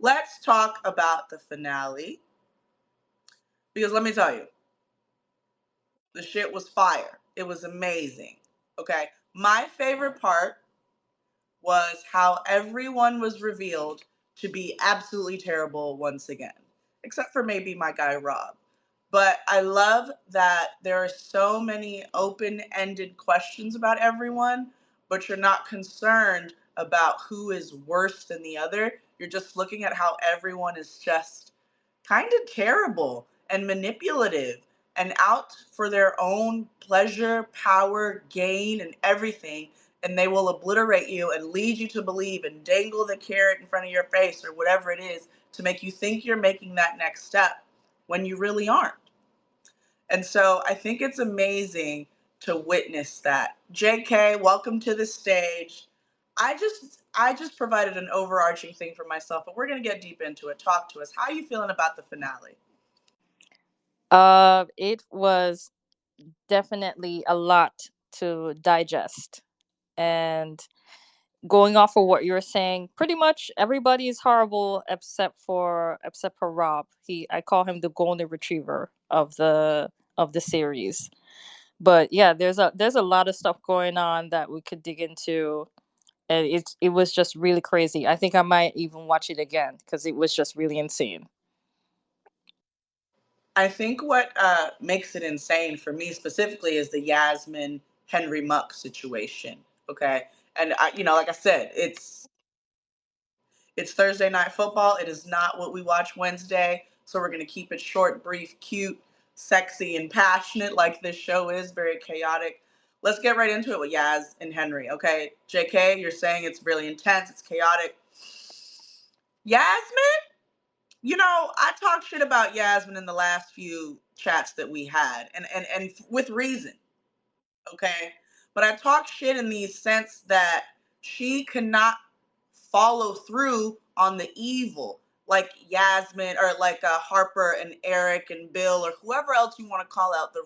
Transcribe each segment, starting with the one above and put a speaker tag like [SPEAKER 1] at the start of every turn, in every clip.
[SPEAKER 1] let's talk about the finale. Because let me tell you, the shit was fire. It was amazing. Okay. My favorite part was how everyone was revealed to be absolutely terrible once again, except for maybe my guy Rob. But I love that there are so many open ended questions about everyone, but you're not concerned about who is worse than the other. You're just looking at how everyone is just kind of terrible and manipulative and out for their own pleasure, power, gain, and everything. And they will obliterate you and lead you to believe and dangle the carrot in front of your face or whatever it is to make you think you're making that next step when you really aren't. And so I think it's amazing to witness that. JK, welcome to the stage. I just provided an overarching thing for myself, but we're gonna get deep into it. Talk to us. How are you feeling about the finale?
[SPEAKER 2] It was definitely a lot to digest. And going off of what you were saying, pretty much everybody is horrible except for Rob. I call him the golden retriever of the series. But yeah, there's a lot of stuff going on that we could dig into, and it was just really crazy. I think I might even watch it again because it was just really insane.
[SPEAKER 1] I think what makes it insane for me specifically is the Yasmin Henry Muck situation. Okay, and like I said, it's Thursday night football. It is not what we watch Wednesday. So we're going to keep it short, brief, cute, sexy, and passionate like this show is, very chaotic. Let's get right into it with Yaz and Henry. Okay, JK, you're saying it's really intense, it's chaotic. Yasmin, I talked shit about Yasmin in the last few chats that we had, and with reason, okay? But I talk shit in the sense that she cannot follow through on the evil like Yasmin or like Harper and Eric and Bill or whoever else you want to call out, the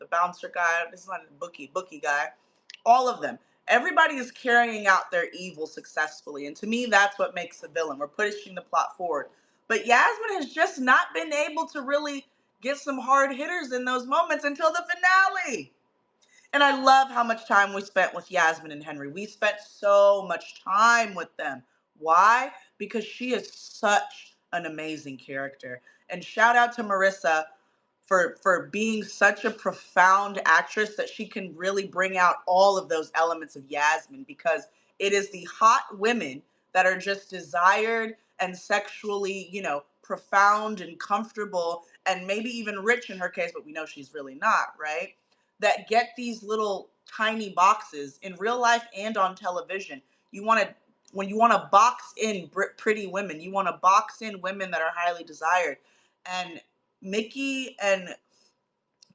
[SPEAKER 1] bouncer guy. This is not a bookie guy. All of them. Everybody is carrying out their evil successfully, and to me, that's what makes a villain. We're pushing the plot forward. But Yasmin has just not been able to really get some hard hitters in those moments until the finale. And I love how much time we spent with Yasmin and Henry. We spent so much time with them. Why? Because she is such an amazing character. And shout out to Marissa for being such a profound actress that she can really bring out all of those elements of Yasmin, because it is the hot women that are just desired and sexually, profound and comfortable and maybe even rich in her case, but we know she's really not, right? That get these little tiny boxes in real life and on television. You want to When you want to box in pretty women, you want to box in women that are highly desired. And Mickey and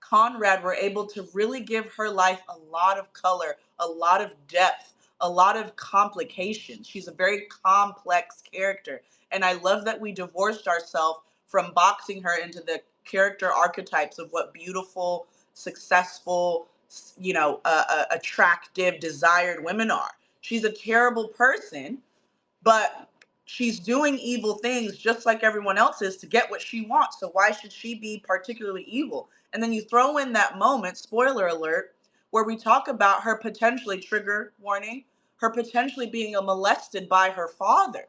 [SPEAKER 1] Conrad were able to really give her life a lot of color, a lot of depth, a lot of complications. She's a very complex character. And I love that we divorced ourselves from boxing her into the character archetypes of what beautiful, successful, attractive, desired women are. She's a terrible person, but she's doing evil things just like everyone else is to get what she wants. So why should she be particularly evil? And then you throw in that moment, spoiler alert, where we talk about her potentially, trigger warning, her potentially being molested by her father.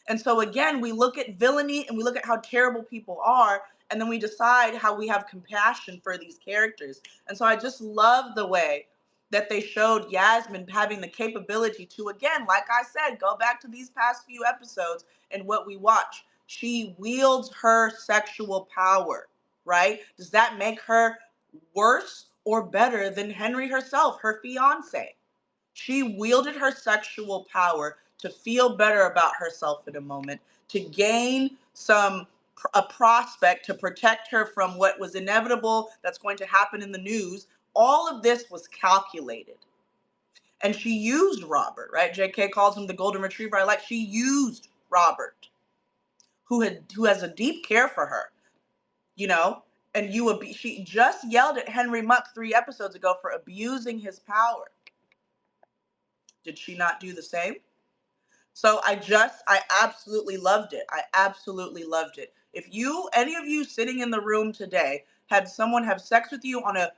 [SPEAKER 1] And so again, we look at villainy and we look at how terrible people are, and then we decide how we have compassion for these characters. And so I just love the way that they showed Yasmin having the capability to, again, like I said, go back to these past few episodes and what we watch. She wields her sexual power, right? Does that make her worse or better than Henry herself, her fiance? She wielded her sexual power to feel better about herself in a moment, to gain a prospect to protect her from what was inevitable that's going to happen in the news. All of this was calculated. And she used Robert, right? JK calls him the golden retriever. She used Robert, who has a deep care for her, you know? And she just yelled at Henry Muck 3 episodes ago for abusing his power. Did she not do the same? So I absolutely loved it. I absolutely loved it. If you, any of you sitting in the room today, had someone have sex with you on a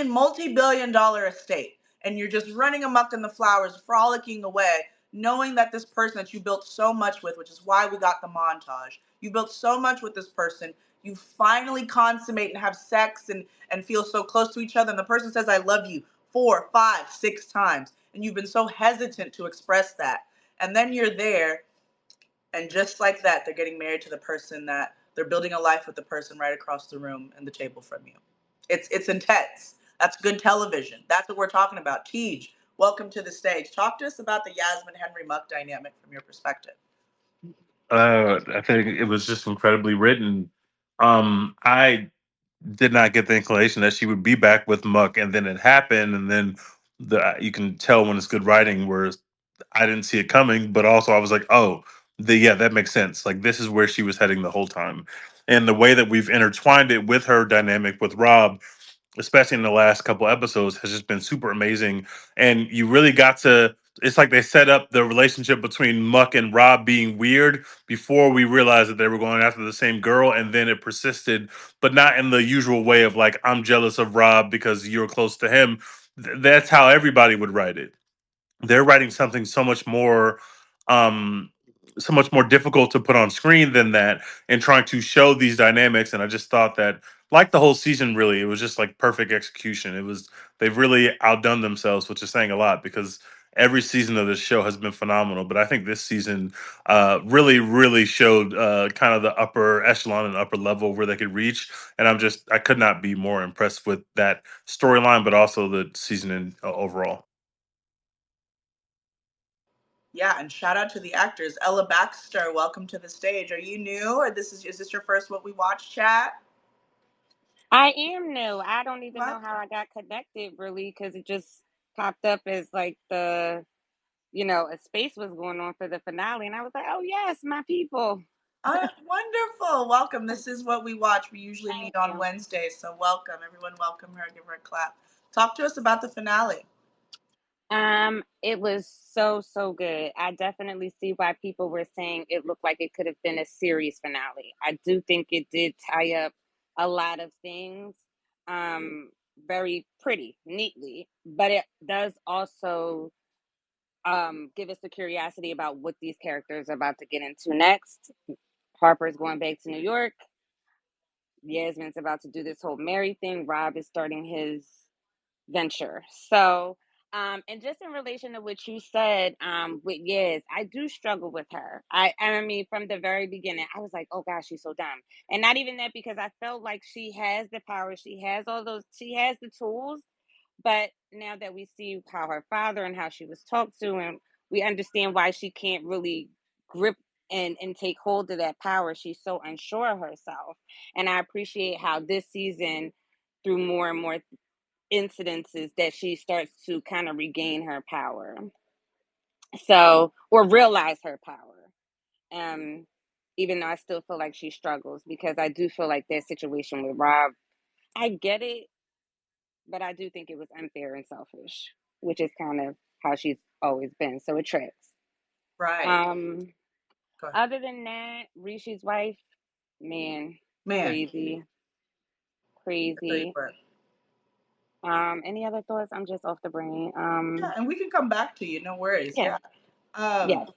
[SPEAKER 1] multi-billion-dollar estate, and you're just running amok in the flowers, frolicking away, knowing that this person that you built so much with, which is why we got the montage, you built so much with this person, you finally consummate and have sex and feel so close to each other, and the person says, I love you 4, 5, 6 times, and you've been so hesitant to express that, and then you're there, and just like that, they're getting married to the person that they're building a life with, the person right across the room and the table from you. It's intense. That's good television. That's what we're talking about. Tej, welcome to the stage. Talk to us about the Yasmin Henry Muck dynamic from your perspective.
[SPEAKER 3] I think it was just incredibly written. I did not get the inclination that she would be back with Muck, and then it happened, and then you can tell when it's good writing, whereas I didn't see it coming, but also I was like, oh, yeah, that makes sense. Like this is where she was heading the whole time, and the way that we've intertwined it with her dynamic with Rob, especially in the last couple episodes, has just been super amazing. And you really got to, it's like they set up the relationship between Muck and Rob being weird before we realized that they were going after the same girl, and then it persisted, but not in the usual way of like, I'm jealous of Rob because you're close to him. That's how everybody would write it. They're writing something um so much more difficult to put on screen than that, and trying to show these dynamics. And I just thought that, like the whole season, really, it was just like perfect execution. It was, they've really outdone themselves, which is saying a lot, because every season of this show has been phenomenal, but I think this season really showed kind of the upper echelon and upper level where they could reach. And I could not be more impressed with that storyline, but also the season overall.
[SPEAKER 1] Yeah, and shout out to the actors. Ella Baxter, welcome to the stage. Are you new, or is this your first What We Watch chat?
[SPEAKER 4] I am new. I don't even know how
[SPEAKER 1] Welcome.
[SPEAKER 4] I got connected really because it just popped up as like a space was going on for the finale. And I was like, oh, yes, my people.
[SPEAKER 1] Wonderful. Welcome. This is What We Watch. We usually
[SPEAKER 4] Thank
[SPEAKER 1] meet on
[SPEAKER 4] you.
[SPEAKER 1] Wednesdays, so welcome. Everyone, welcome her. Give her a clap. Talk to us about the finale.
[SPEAKER 4] It was so good. I definitely see why people were saying it looked like it could have been a series finale. I do think it did tie up a lot of things um very pretty, neatly, but it does also give us the curiosity about what these characters are about to get into next. Harper's going back to New York. Yasmin's about to do this whole Mary thing. Rob is starting his venture. So, and just in relation to what you said, with Yas, I do struggle with her. I mean, from the very beginning, I was like, oh gosh, she's so dumb. And not even that, because I felt like she has the power, she has all those, she has the tools. But now that we see how her father and how she was talked to, and we understand why she can't really grip and take hold of that power, she's so unsure of herself. And I appreciate how this season, through more and more incidences, that she starts to kind of regain her power. So, or realize her power. Um, Even though I still feel like she struggles, because I do feel like that situation with Rob, I get it, but I do think it was unfair and selfish, which is kind of how she's always been. So it tracks.
[SPEAKER 1] Right.
[SPEAKER 4] Um,
[SPEAKER 1] Go ahead.
[SPEAKER 4] Other than that, Rishi's wife, man,
[SPEAKER 1] Man,
[SPEAKER 4] crazy,
[SPEAKER 1] great
[SPEAKER 4] crazy.
[SPEAKER 1] work.
[SPEAKER 4] Any other thoughts? I'm just off the brain.
[SPEAKER 1] Yeah, and we can come back to you. No worries.
[SPEAKER 4] Yeah,
[SPEAKER 1] Yeah. Um,
[SPEAKER 4] yes,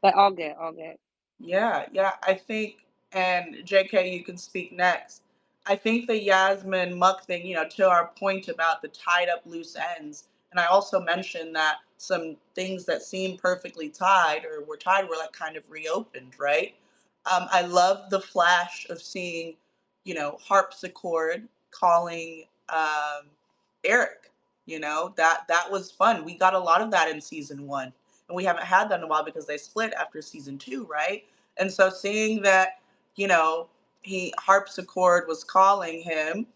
[SPEAKER 4] but all good, all good.
[SPEAKER 1] Yeah, yeah. I think, and JK, you can speak next. I think the Yasmin Muck thing, to our point about the tied up loose ends, and I also mentioned that some things that seemed perfectly tied or were tied were like kind of reopened, right? I love the flash of seeing, harpsichord calling Eric. That was fun. We got a lot of that in season 1, and we haven't had that in a while because they split after season 2, right? And so seeing that, you know, he harpsichord was calling him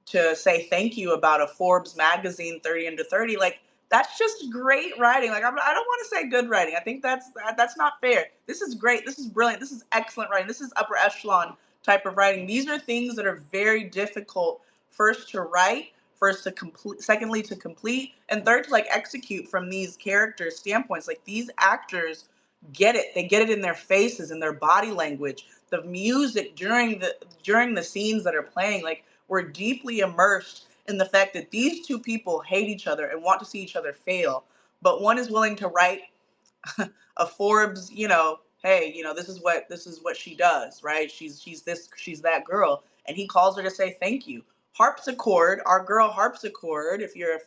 [SPEAKER 1] to say thank you about a Forbes magazine 30 under 30, like that's just great writing. Like I don't want to say good writing. I think that's not fair. This is great. This is brilliant. This is excellent writing. This is upper echelon type of writing. These are things that are very difficult, first to write, first to complete, secondly to complete, and third to like execute from these characters standpoints. Like these actors, get it. They get it in their faces, in their body language, the music during the scenes that are playing. Like, we're deeply immersed in the fact that these two people hate each other and want to see each other fail, but one is willing to write a Forbes, hey, this is what she does, right? She's that girl, and he calls her to say thank you. Harpsichord, our girl Harpsichord, if you're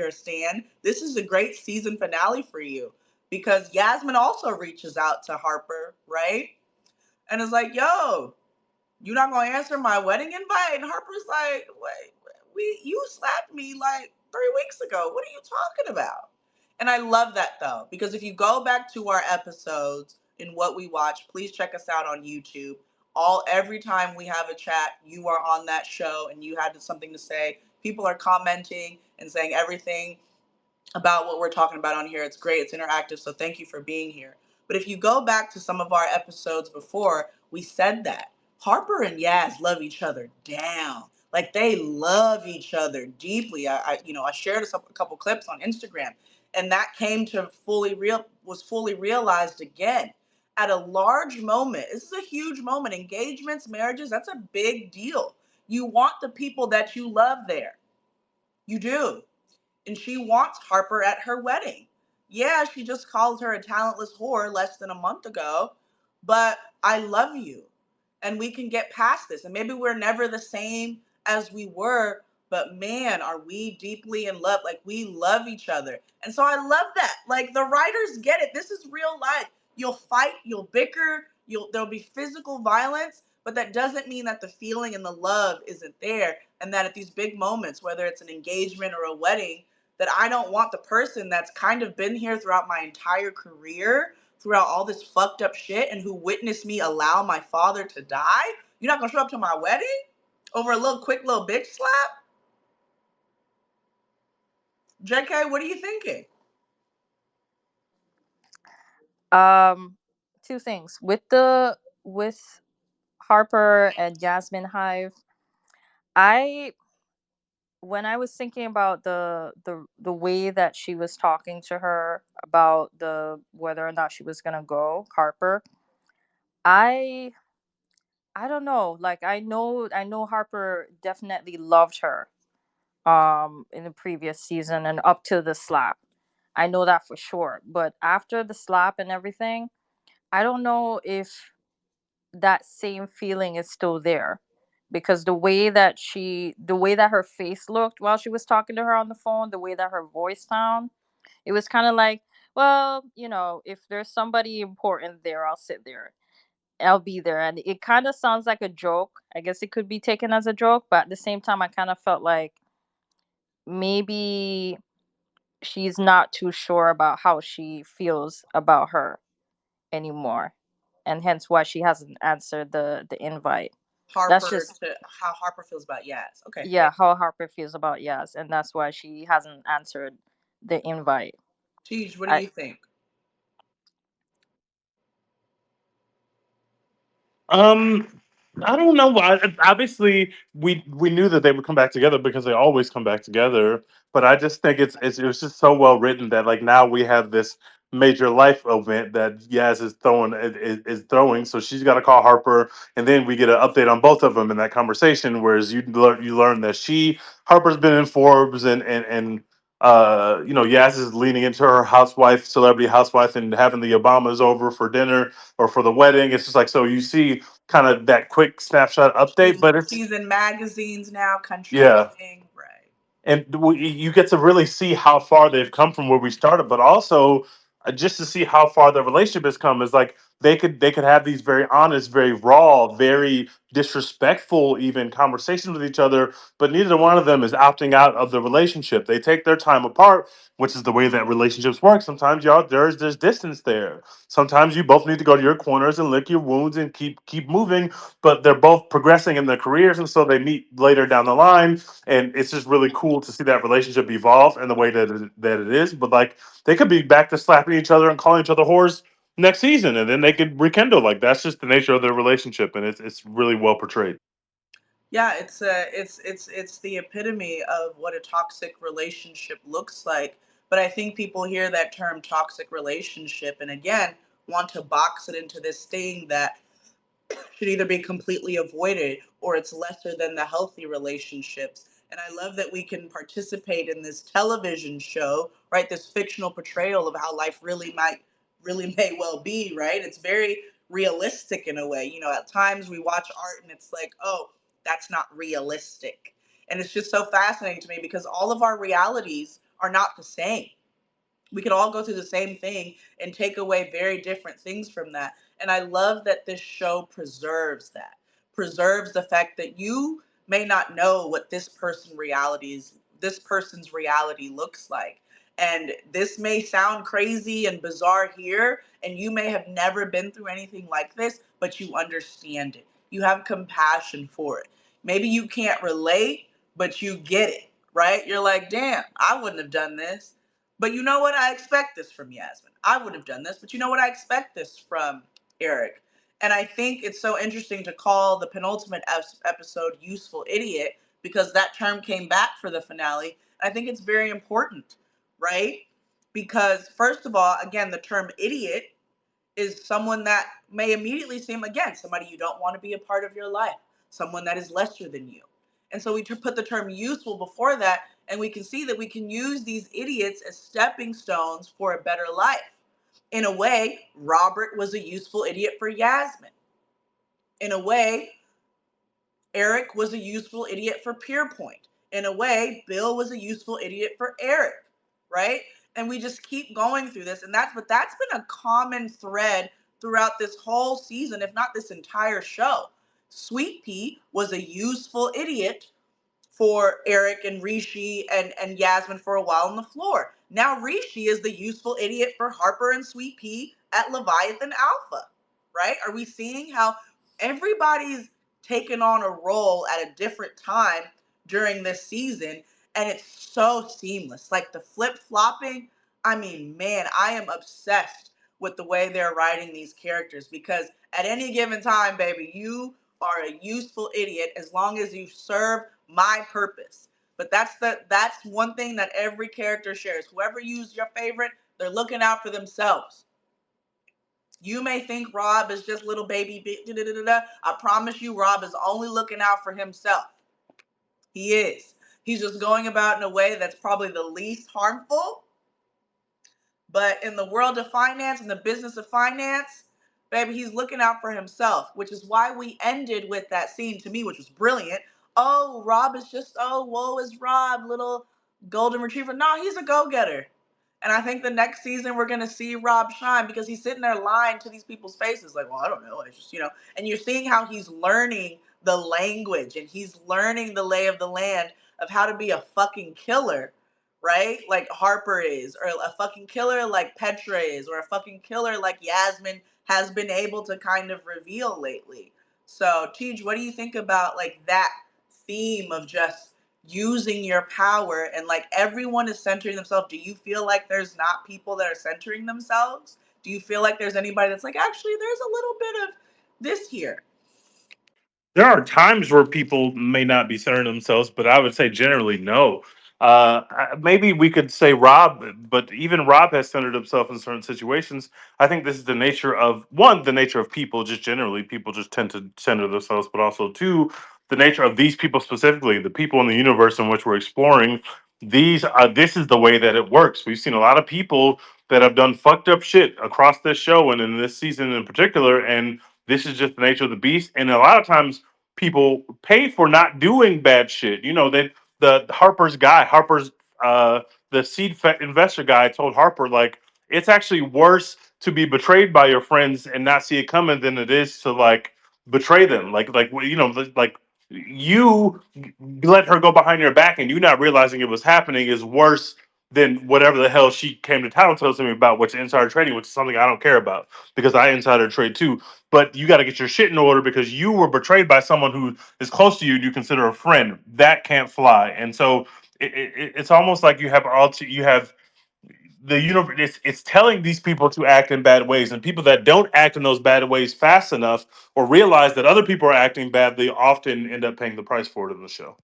[SPEAKER 1] a stan, this is a great season finale for you because Yasmin also reaches out to Harper, right? And is like, yo, you not gonna answer my wedding invite? And Harper's like, wait, you slapped me like 3 weeks ago. What are you talking about? And I love that though, because if you go back to our episodes in what we watch, please check us out on YouTube. Every time we have a chat, you are on that show and you had something to say. People are commenting and saying everything about what we're talking about on here. It's great. It's interactive. So thank you for being here. But if you go back to some of our episodes before, we said that Harper and Yaz love each other down. Like they love each other deeply. I shared a couple clips on Instagram, and that came to was fully realized again at a large moment. This is a huge moment. Engagements, marriages, that's a big deal. You want the people that you love there. You do, and she wants Harper at her wedding. Yeah, she just called her a talentless whore less than a month ago, but I love you. And we can get past this. And maybe we're never the same as we were, but man, are we deeply in love. Like we love each other. And so I love that. Like the writers get it. This is real life. You'll fight, you'll bicker, there'll be physical violence, but that doesn't mean that the feeling and the love isn't there. And that at these big moments, whether it's an engagement or a wedding, that I don't want the person that's kind of been here throughout my entire career, throughout all this fucked up shit, and who witnessed me allow my father to die. You're not gonna show up to my wedding over a quick little bitch slap? JK, what are you thinking?
[SPEAKER 2] Um, Two things with Harper and Jasmine Hive. I When I was thinking about the way that she was talking to her about the whether or not she was gonna go, Harper, I I don't know. Like I know Harper definitely loved her in the previous season and up to the slap. I know that for sure. But after the slap and everything, I don't know if that same feeling is still there, because the way that her face looked while she was talking to her on the phone, the way that her voice sound, it was kind of like, well, if there's somebody important there, I'll be there. And it kind of sounds like a joke. I guess it could be taken as a joke, but at the same time I kind of felt like maybe she's not too sure about how she feels about her anymore, and hence why she hasn't answered the invite. That's
[SPEAKER 1] Harper,
[SPEAKER 2] just,
[SPEAKER 1] to how Harper feels about Yaz. Okay,
[SPEAKER 2] yeah,
[SPEAKER 1] thank you.
[SPEAKER 2] how Harper feels about Yas, and that's why she hasn't answered the invite.
[SPEAKER 1] Tej, what do
[SPEAKER 2] I
[SPEAKER 1] you think?
[SPEAKER 3] Um, I don't know. Obviously, we knew that they would come back together because they always come back together. But I just think it was just so well written that like now we have this major life event that Yaz is throwing. So she's got to call Harper, and then we get an update on both of them in that conversation. Whereas you learn that Harper's been in Forbes, and Yaz is leaning into her celebrity housewife, and having the Obamas over for dinner or for the wedding. It's just like, so you see kind of that quick snapshot update,
[SPEAKER 1] She's
[SPEAKER 3] but it's,
[SPEAKER 1] she's in magazines now, country
[SPEAKER 3] yeah.
[SPEAKER 1] living, right?
[SPEAKER 3] And you get to really see how far they've come from where we started, but also just to see how far the relationship has come is like they could have these very honest, very raw, very disrespectful even conversations with each other, but neither one of them is opting out of the relationship. They take their time apart, which is the way that relationships work. Sometimes y'all there's distance there. Sometimes you both need to go to your corners and lick your wounds and keep moving, but they're both progressing in their careers, and so they meet later down the line, and it's just really cool to see that relationship evolve in the way that it is. But like they could be back to slapping each other and calling each other whores next season, and then they could rekindle. Like that's just the nature of their relationship, and it's really well portrayed.
[SPEAKER 1] Yeah, it's the epitome of what a toxic relationship looks like. But I think people hear that term toxic relationship, and again, want to box it into this thing that should either be completely avoided or it's lesser than the healthy relationships. And I love that we can participate in this television show, right? This fictional portrayal of how life really may well be, right? It's very realistic in a way. You know, at times we watch art and it's like, oh, that's not realistic. And it's just so fascinating to me because all of our realities are not the same. We could all go through the same thing and take away very different things from that. And I love that this show preserves that, preserves the fact that you may not know what this person's reality looks like. And this may sound crazy and bizarre here, and you may have never been through anything like this, but you understand it. You have compassion for it. Maybe you can't relate, but you get it, right? You're like, damn, I wouldn't have done this, but you know what? I expect this from Yasmin. I would have done this, but you know what? I expect this from Eric. And I think it's so interesting to call the penultimate episode Useful Idiot because that term came back for the finale. I think it's very important, right? Because, first of all, again, the term idiot is someone that may immediately seem, again, somebody you don't want to be a part of your life, someone that is lesser than you. And so we put the term useful before that, and we can see that we can use these idiots as stepping stones for a better life. In a way, Robert was a useful idiot for Yasmin. In a way, Eric was a useful idiot for Pierpoint. In a way, Bill was a useful idiot for Eric, right? And we just keep going through this. And that's been a common thread throughout this whole season, if not this entire show. Sweet Pea was a useful idiot for Eric and Rishi and Yasmin for a while on the floor. Now Rishi is the useful idiot for Harper and Sweet Pea at Leviathan Alpha, right? Are we seeing how everybody's taken on a role at a different time during this season, and it's so seamless. Like the flip-flopping, I mean, man, I am obsessed with the way they're writing these characters because at any given time, baby, you are a useful idiot as long as you serve my purpose. But that's one thing that every character shares. Whoever used your favorite, they're looking out for themselves. You may think Rob is just little baby. I promise you, Rob is only looking out for himself. He is. He's just going about in a way that's probably the least harmful. But in the world of finance, in the business of finance, baby, he's looking out for himself, which is why we ended with that scene to me, which was brilliant. Oh, Rob is just, oh, woe is Rob, little golden retriever. No, he's a go-getter. And I think the next season we're going to see Rob shine because he's sitting there lying to these people's faces like, well, I don't know. I just, and you're seeing how he's learning the language and he's learning the lay of the land of how to be a fucking killer, right? Like Harper is, or a fucking killer like Petra is, or a fucking killer like Yasmin has been able to kind of reveal lately. So, Tej, what do you think about like that theme of just using your power and like everyone is centering themselves? Do you feel like there's not people that are centering themselves? Do you feel like there's anybody that's like, actually, there's a little bit of this here?
[SPEAKER 3] There are times where people may not be centering themselves, but I would say generally no. Maybe we could say Rob, but even Rob has centered himself in certain situations. I think this is the nature of one, the nature of people, just generally, people just tend to center themselves, but also two, the nature of these people specifically, the people in the universe in which we're exploring. This is the way that it works. We've seen a lot of people that have done fucked up shit across this show and in this season in particular, and this is just the nature of the beast. And a lot of times people pay for not doing bad shit. You know, that the Harper's the investor guy told Harper like it's actually worse to be betrayed by your friends and not see it coming than it is to like betray them. Like you let her go behind your back and you not realizing it was happening is worse than whatever the hell she came to town tells me about, which is insider trading, which is something I don't care about because I insider trade too. But you got to get your shit in order because you were betrayed by someone who is close to you and you consider a friend. That can't fly. And so it's almost like you have the universe. It's telling these people to act in bad ways, and people that don't act in those bad ways fast enough or realize that other people are acting badly often end up paying the price for it in the show.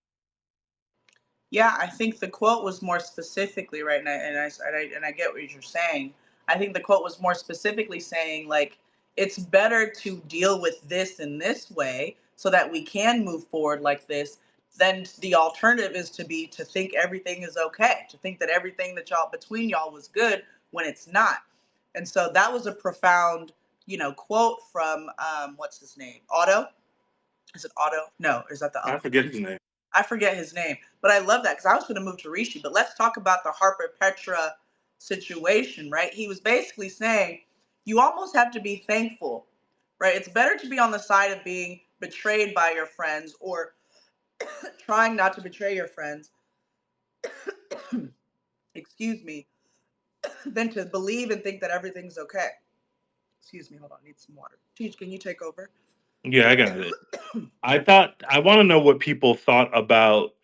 [SPEAKER 1] Yeah, I think the quote was more specifically right, and I get what you're saying. I think the quote was more specifically saying, like, it's better to deal with this in this way so that we can move forward like this. Then the alternative is to be to think everything is okay, to think that everything that y'all between y'all was good when it's not. And so that was a profound, quote from what's his name? Otto? Is it Otto? No, is that the
[SPEAKER 3] I
[SPEAKER 1] uncle?
[SPEAKER 3] forget his name.
[SPEAKER 1] I forget his name, but I love that because I was going to move to Rishi. But let's talk about the Harper Petra situation, right? He was basically saying you almost have to be thankful, right? It's better to be on the side of being betrayed by your friends or trying not to betray your friends, excuse me, than to believe and think that everything's okay. Excuse me, hold on, I need some water. Teach, can you take over?
[SPEAKER 3] Yeah, I got it. I want to know what people thought about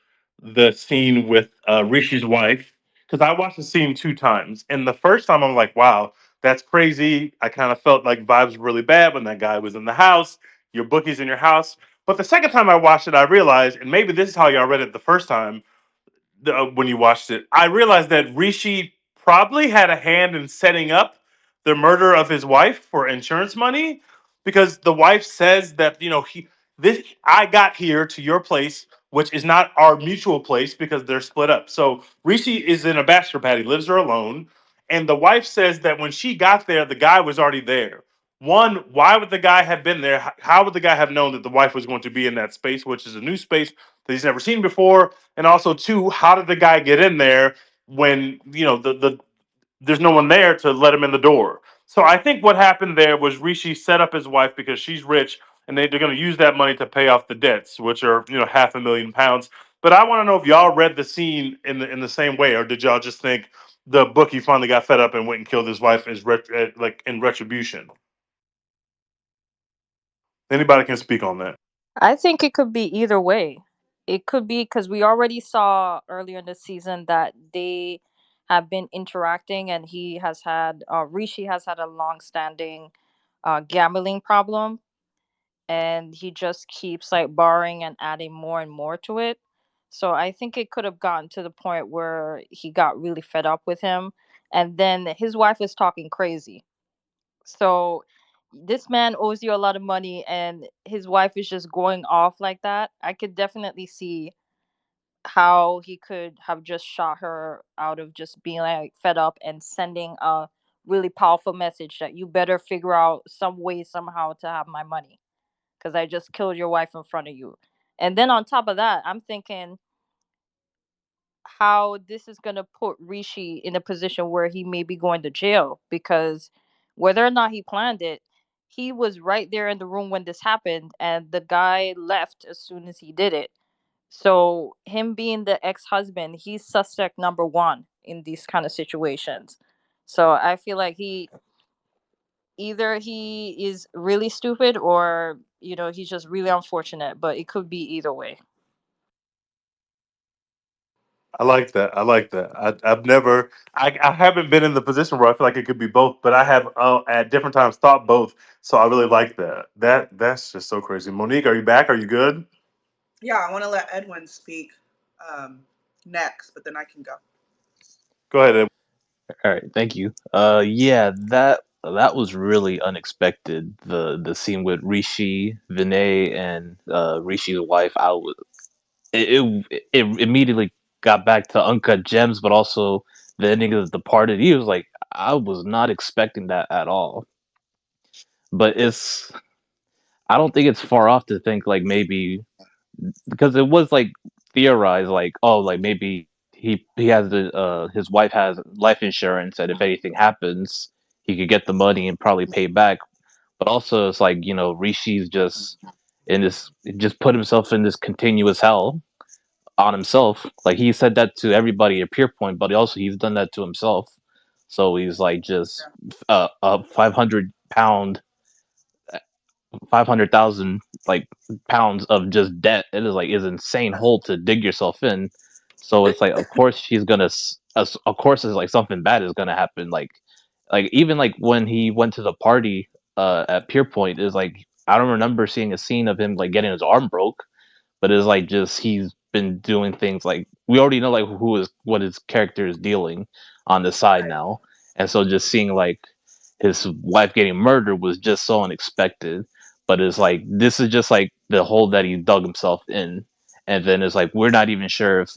[SPEAKER 3] the scene with Rishi's wife because I watched the scene two times, and the first time I'm like, "Wow, that's crazy." I kind of felt like vibes were really bad when that guy was in the house. Your bookie's in your house. But the second time I watched it, I realized, and maybe this is how y'all read it the first time when you watched it, I realized that Rishi probably had a hand in setting up the murder of his wife for insurance money because the wife says that I got here to your place, which is not our mutual place because they're split up. So Rishi is in a bachelor pad. He lives there alone, and the wife says that when she got there, the guy was already there. One, why would the guy have been there? How would the guy have known that the wife was going to be in that space, which is a new space that he's never seen before? And also, two, how did the guy get in there when there's no one there to let him in the door? So I think what happened there was Rishi set up his wife because she's rich, and they're going to use that money to pay off the debts, which are £500,000. But I want to know if y'all read the scene in the same way, or did y'all just think the bookie finally got fed up and went and killed his wife like in retribution? Anybody can speak on that.
[SPEAKER 2] I think it could be either way. It could be because we already saw earlier in the season that they have been interacting, and Rishi has had a long-standing gambling problem, and he just keeps like borrowing and adding more and more to it. So I think it could have gotten to the point where he got really fed up with him, and then his wife is talking crazy. So this man owes you a lot of money, and his wife is just going off like that. I could definitely see how he could have just shot her out of just being like fed up and sending a really powerful message that you better figure out some way somehow to have my money because I just killed your wife in front of you. And then on top of that, I'm thinking how this is going to put Rishi in a position where he may be going to jail because whether or not he planned it, he was right there in the room when this happened, and the guy left as soon as he did it. So, him being the ex husband, he's suspect number one in these kind of situations. So, I feel like he is really stupid or, he's just really unfortunate, but it could be either way.
[SPEAKER 3] I like that. I like that. I've never, I haven't been in the position where I feel like it could be both, but I have at different times thought both. So I really like that. That's just so crazy. Monique, are you back? Are you good?
[SPEAKER 1] Yeah, I want to let Edwin speak um, next, but then I can go.
[SPEAKER 3] Go ahead. Ed.
[SPEAKER 5] All right, thank you. Yeah, that was really unexpected. The scene with Rishi, Vinay, and Rishi's wife. It immediately got back to Uncut Gems, but also the ending of The Departed. He was like, I was not expecting that at all. But I don't think it's far off to think like maybe because it was like theorized like oh like maybe he has his wife has life insurance and if anything happens he could get the money and probably pay back, but also it's like Rishi's just in this just put himself in this continuous hell on himself. Like he said that to everybody at Pierpoint, but also he's done that to himself. So he's like just a 500,000 like pounds of just debt. It is like is insane hole to dig yourself in. So it's like of course she's gonna of course it's like something bad is gonna happen. Like even like when he went to the party at Pierpoint is like I don't remember seeing a scene of him like getting his arm broke, but it's like just he's been doing things like we already know like who is what his character is dealing on the side
[SPEAKER 1] Right.
[SPEAKER 5] now. and so just seeing like his wife getting murdered was just so unexpected. But it's like this is just like the hole that he dug himself in, and then it's like we're not even sure if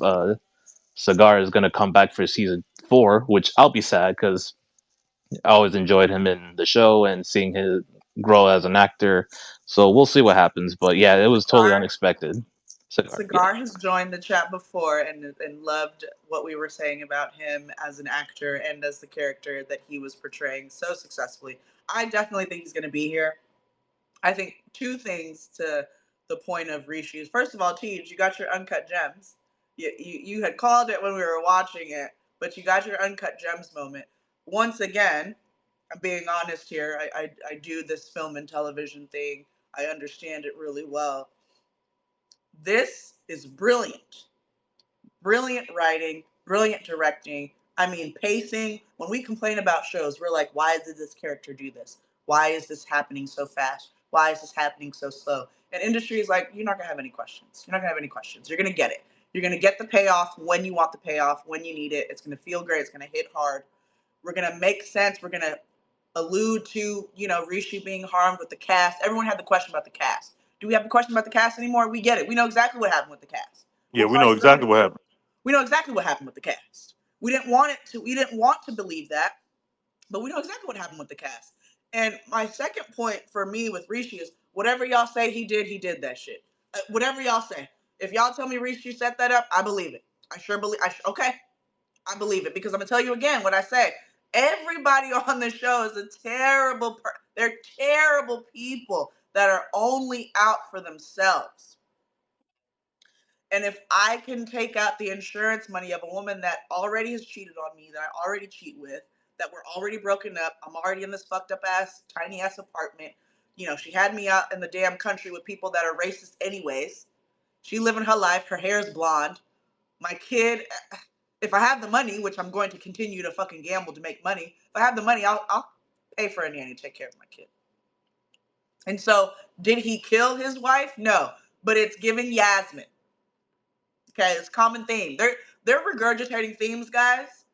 [SPEAKER 5] Cigar is gonna come back for season 4, which I'll be sad because I always enjoyed him in the show and seeing his grow as an actor. So we'll see what happens. But yeah, it was totally
[SPEAKER 1] Cigar
[SPEAKER 5] unexpected. Cigar, yeah.
[SPEAKER 1] Cigar has joined the chat before and loved what we were saying about him as an actor and as the character that he was portraying so successfully. I definitely think he's going to be here. I think two things to the point of reshoots. First of all, Tej, you got your uncut gems. You had called it when we were watching it, but you got your uncut gems moment. Once again, I'm being honest here. I do this film and television thing. I understand it really well. This is brilliant. Brilliant writing, brilliant directing. I mean, pacing. When we complain about shows, we're like, why did this character do this? Why is this happening so fast? Why is this happening so slow? And industry is like, you're not going to have any questions. You're not going to have any questions. You're going to get it. You're going to get the payoff when you want the payoff, when you need it. It's going to feel great. It's going to hit hard. We're going to make sense. We're going to allude to, Rishi being harmed with the cast. Everyone had the question about the cast. Do we have the question about the cast anymore? We get it. We know exactly what happened with the cast.
[SPEAKER 3] Yeah,
[SPEAKER 1] We'll
[SPEAKER 3] we
[SPEAKER 1] tell
[SPEAKER 3] know
[SPEAKER 1] you
[SPEAKER 3] exactly what happened.
[SPEAKER 1] we know exactly what happened with the cast. We didn't want to believe that, but we know exactly what happened with the cast. And my second point for me with Rishi is whatever y'all say he did that shit. Whatever y'all say. If y'all tell me Rishi set that up, I believe it. I sure believe okay. I believe it because I'm gonna tell you again what I say. Everybody on the show is a terrible they're terrible people that are only out for themselves. And if I can take out the insurance money of a woman that already has cheated on me, that I already cheat with, that we're already broken up, I'm already in this fucked up ass, tiny ass apartment. She had me out in the damn country with people that are racist anyways. She living her life, her hair's blonde. My kid, if I have the money, which I'm going to continue to fucking gamble to make money, if I have the money, I'll pay for a nanny to take care of my kid. And so, did he kill his wife? No, but it's giving Yasmin. Okay, it's a common theme. They're regurgitating themes, guys,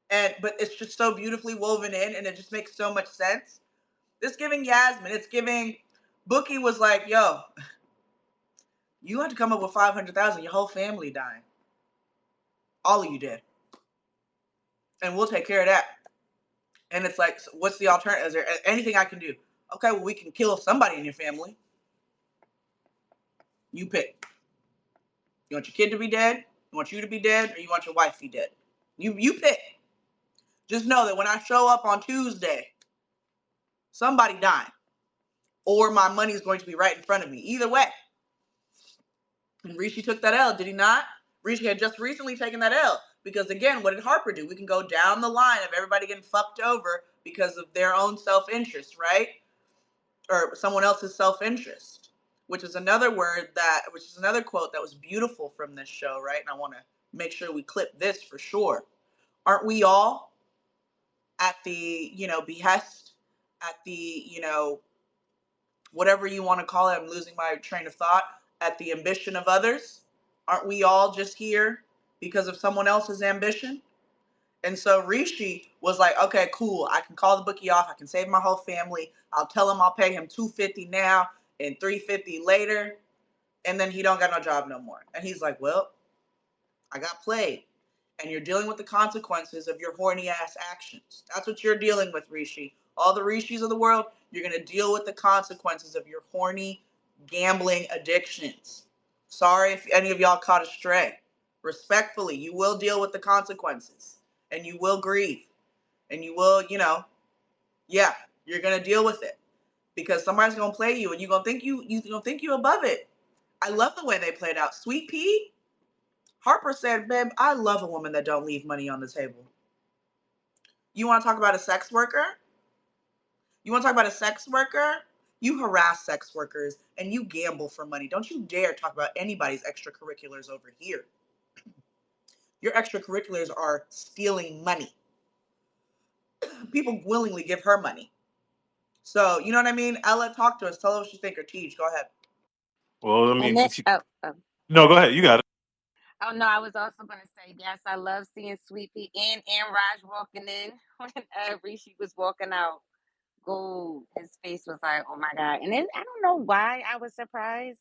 [SPEAKER 1] but it's just so beautifully woven in, and it just makes so much sense. It's giving Yasmin. It's giving. Bookie was like, "Yo, you had to come up with 500,000. Your whole family dying. All of you did, and we'll take care of that." And it's like, so what's the alternative? Is there anything I can do? Okay, well, we can kill somebody in your family. You pick. You want your kid to be dead? You want you to be dead? Or you want your wife to be dead? You pick. Just know that when I show up on Tuesday, somebody dying. Or my money is going to be right in front of me. Either way. And Rishi took that L, did he not? Rishi had just recently taken that L. Because again, what did Harper do? We can go down the line of everybody getting fucked over because of their own self-interest, right? Or someone else's self-interest. Which is another quote that was beautiful from this show, right? And I want to make sure we clip this for sure. Aren't we all at the, behest, at the, whatever you want to call it, I'm losing my train of thought, at the ambition of others? Aren't we all just here because of someone else's ambition? And so Rishi was like, okay, cool. I can call the bookie off. I can save my whole family. I'll tell him I'll pay him $250 now and $350 later. And then he don't got no job no more. And he's like, well, I got played. And you're dealing with the consequences of your horny ass actions. That's what you're dealing with, Rishi. All the Rishis of the world, you're going to deal with the consequences of your horny gambling addictions. Sorry if any of y'all caught astray. Respectfully, you will deal with the consequences. And you will grieve. And you will, yeah, you're going to deal with it. Because somebody's going to play you and you're going to think you're going to think you above it. I love the way they played out. Sweet Pea, Harper said, babe, I love a woman that don't leave money on the table. You want to talk about a sex worker? You want to talk about a sex worker? You harass sex workers and you gamble for money. Don't you dare talk about anybody's extracurriculars over here. Your extracurriculars are stealing money. People willingly give her money. So, you know what I mean? Ella, talk to us. Tell her what you think, or Teach. Go ahead.
[SPEAKER 3] Well, I
[SPEAKER 4] And
[SPEAKER 3] mean,
[SPEAKER 4] then,
[SPEAKER 3] no, go ahead. You got it.
[SPEAKER 4] Oh no, I was also gonna say yes. I love seeing Sweet Pea and Raj walking in whenever she was walking out. Gold, his face was like, oh my god. And then I don't know why I was surprised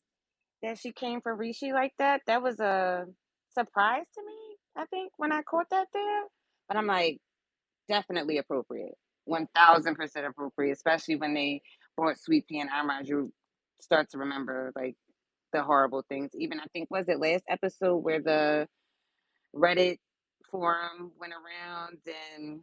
[SPEAKER 4] that she came for Rishi like that. That was a surprise to me. I think when I caught that there, but I'm like definitely appropriate, 1000% appropriate, especially when they brought Sweet Pea and Amraj. You start to remember like the horrible things. Even I think was it last episode where the Reddit forum went around and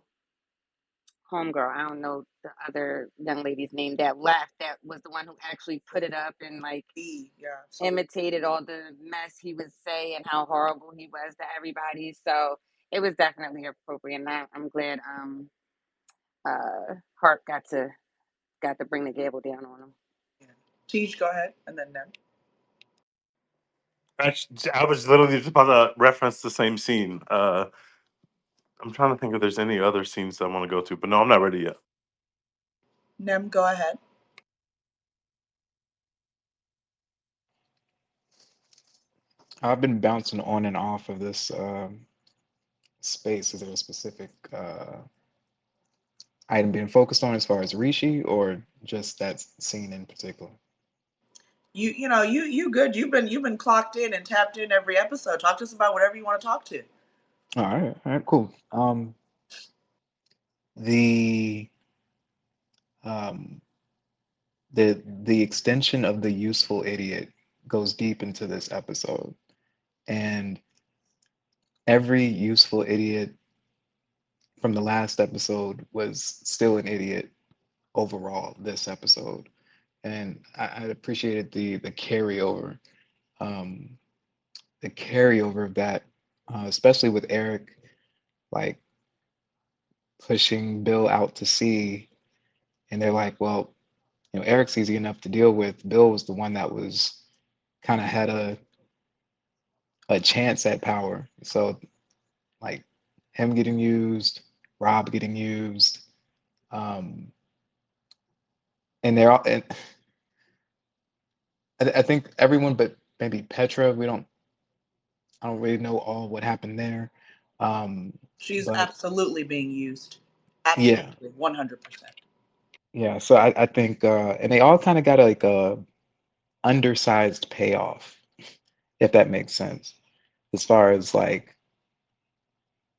[SPEAKER 4] homegirl, I don't know the other young lady's name that left, that was the one who actually put it up and like
[SPEAKER 1] Yeah, so
[SPEAKER 4] imitated all the mess he would say and how horrible he was to everybody. So it was definitely appropriate. And I'm glad Harp got to bring the gavel down on him.
[SPEAKER 1] yeah. Teach, go ahead, and then them.
[SPEAKER 3] I was literally just about to reference the same scene. I'm trying to think if there's any other scenes that I want to go to, but no, I'm not ready yet.
[SPEAKER 1] Nem, go ahead.
[SPEAKER 6] I've been bouncing on and off of this space. Is there a specific item being focused on as far as Rishi, or just that scene in particular?
[SPEAKER 1] You good. You've been clocked in and tapped in every episode. Talk to us about whatever you want to talk to.
[SPEAKER 6] All right, cool. The um, the extension of the useful idiot goes deep into this episode, and every useful idiot from the last episode was still an idiot overall this episode, and I appreciated the carryover, um, the carryover of that, especially with Eric like pushing Bill out to sea, and they're like, well, Eric's easy enough to deal with. Bill was the one that was kind of had a chance at power, so like him getting used, Rob getting used, um, and they're all. And I think everyone but maybe Petra. I don't really know all what happened there,
[SPEAKER 1] She's
[SPEAKER 6] but
[SPEAKER 1] absolutely being used.
[SPEAKER 6] yeah,
[SPEAKER 1] Absolutely, 100%.
[SPEAKER 6] yeah. So I think, and they all kind of got like a undersized payoff, if that makes sense, as far as like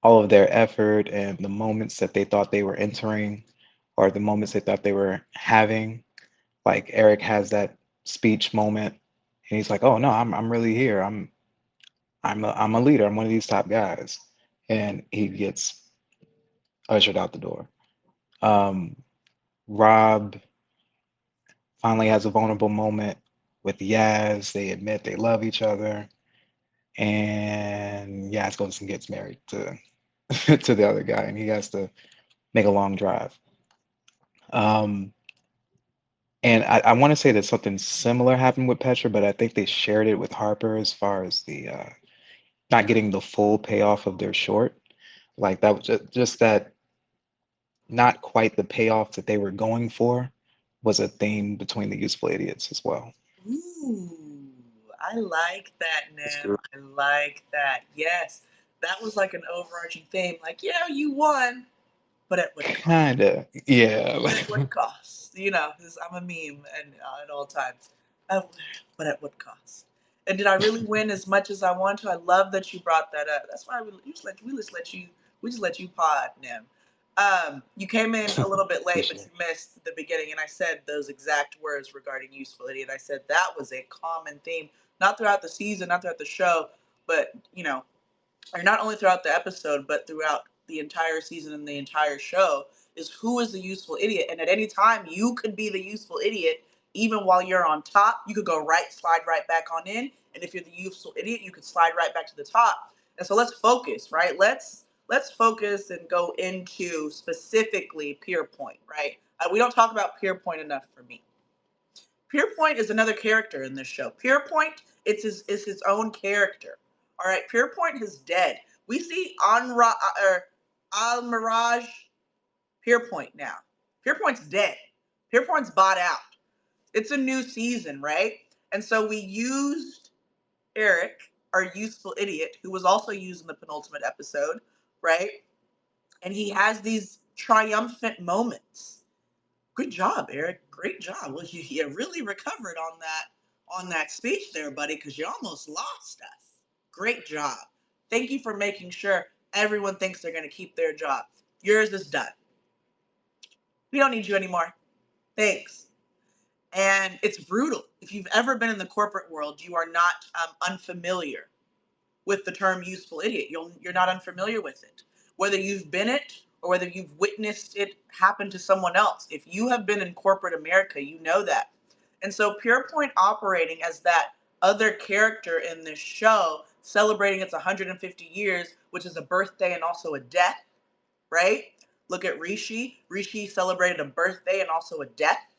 [SPEAKER 6] all of their effort and the moments that they thought they were entering, or the moments they thought they were having. Like Eric has that speech moment, and he's like, "Oh no, I'm really here. I'm a leader. I'm one of these top guys," and he gets ushered out the door. Um, Rob finally has a vulnerable moment with Yaz. They admit they love each other, and Yaz goes and gets married to to the other guy, and he has to make a long drive. Um, and I want to say that something similar happened with Petra, but I think they shared it with Harper as far as the not getting the full payoff of their short. Like that was just that, not quite the payoff that they were going for, was a theme between the useful idiots as well.
[SPEAKER 1] Ooh, I like that,
[SPEAKER 3] That's
[SPEAKER 1] Nem.
[SPEAKER 3] good.
[SPEAKER 1] I like that. Yes, that was like an overarching theme. Like, yeah, you won, but at what cost?
[SPEAKER 6] Kinda, yeah.
[SPEAKER 1] But at what cost? 'Cause I'm a meme and at all times. Uh, but at what cost? And did I really win as much as I want to? I love that you brought that up. That's why we just let you pod, Nim. You came in a little bit late, but
[SPEAKER 6] Appreciate
[SPEAKER 1] you missed the beginning, and I said those exact words regarding usefulity, and I said that was a common theme, not throughout the season, not throughout the show, but or not only throughout the episode, but throughout the entire season and the entire show, is who is the useful idiot. And at any time, you could be the useful idiot, even while you're on top. You could go right, slide right back on in. And if you're the useful idiot, you could slide right back to the top. And so let's focus, right? Let's focus and go into specifically Pierpoint, right? We don't talk about Pierpoint enough for me. Pierpoint is another character in this show. Pierpoint is his own character. All right, Pierpoint is dead. We see Al Mirage Pierpoint now. Pierpoint's dead. Pierpoint's bought out. It's a new season, right? And so we used Eric. our youthful idiot, who was also used in the penultimate episode, right? And he has these triumphant moments. Good job, Eric. Great job. Well, you really recovered on that speech there, buddy, because you almost lost us. Great job. Thank you for making sure everyone thinks they're going to keep their job. Yours is done. We don't need you anymore. Thanks. And it's brutal. If you've ever been in the corporate world, you are not unfamiliar with the term useful idiot. You're not unfamiliar with it. Whether you've been it or whether you've witnessed it happen to someone else. If you have been in corporate America, you know that. And so Purepoint operating as that other character in this show, celebrating its 150 years, which is a birthday and also a death, right? Look at Rishi. Rishi celebrated a birthday and also a death,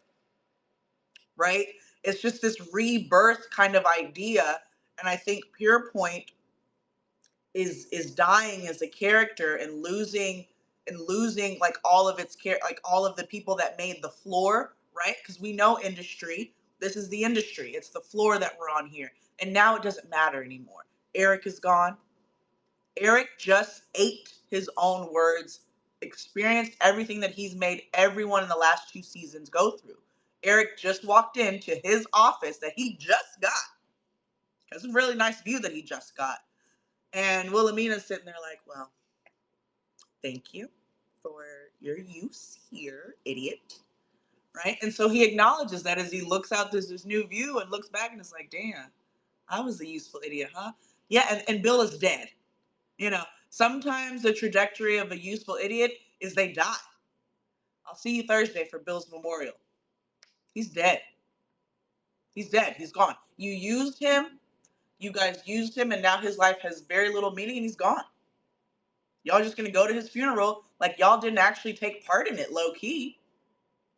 [SPEAKER 1] right? It's just this rebirth kind of idea. And I think Purepoint is dying as a character and losing like all of like all of the people that made the floor, right? Because we know industry, this is the industry, it's the floor that we're on here, and now it doesn't matter anymore. Eric is gone. Eric just ate his own words, experienced everything that he's made everyone in the last 2 seasons go through. Eric just walked into his office that he just got. It's a really nice view that he just got. And Wilhelmina's sitting there like, well, thank you for your use here, idiot. Right? And so he acknowledges that as he looks out this new view and looks back and is like, damn, I was a useful idiot, huh? Yeah, and Bill is dead. Sometimes the trajectory of a useful idiot is they die. I'll see you Thursday for Bill's memorial. He's dead. He's dead. He's gone. You used him. You guys used him, and now his life has very little meaning, and he's gone. Y'all just gonna go to his funeral like y'all didn't actually take part in it, low key.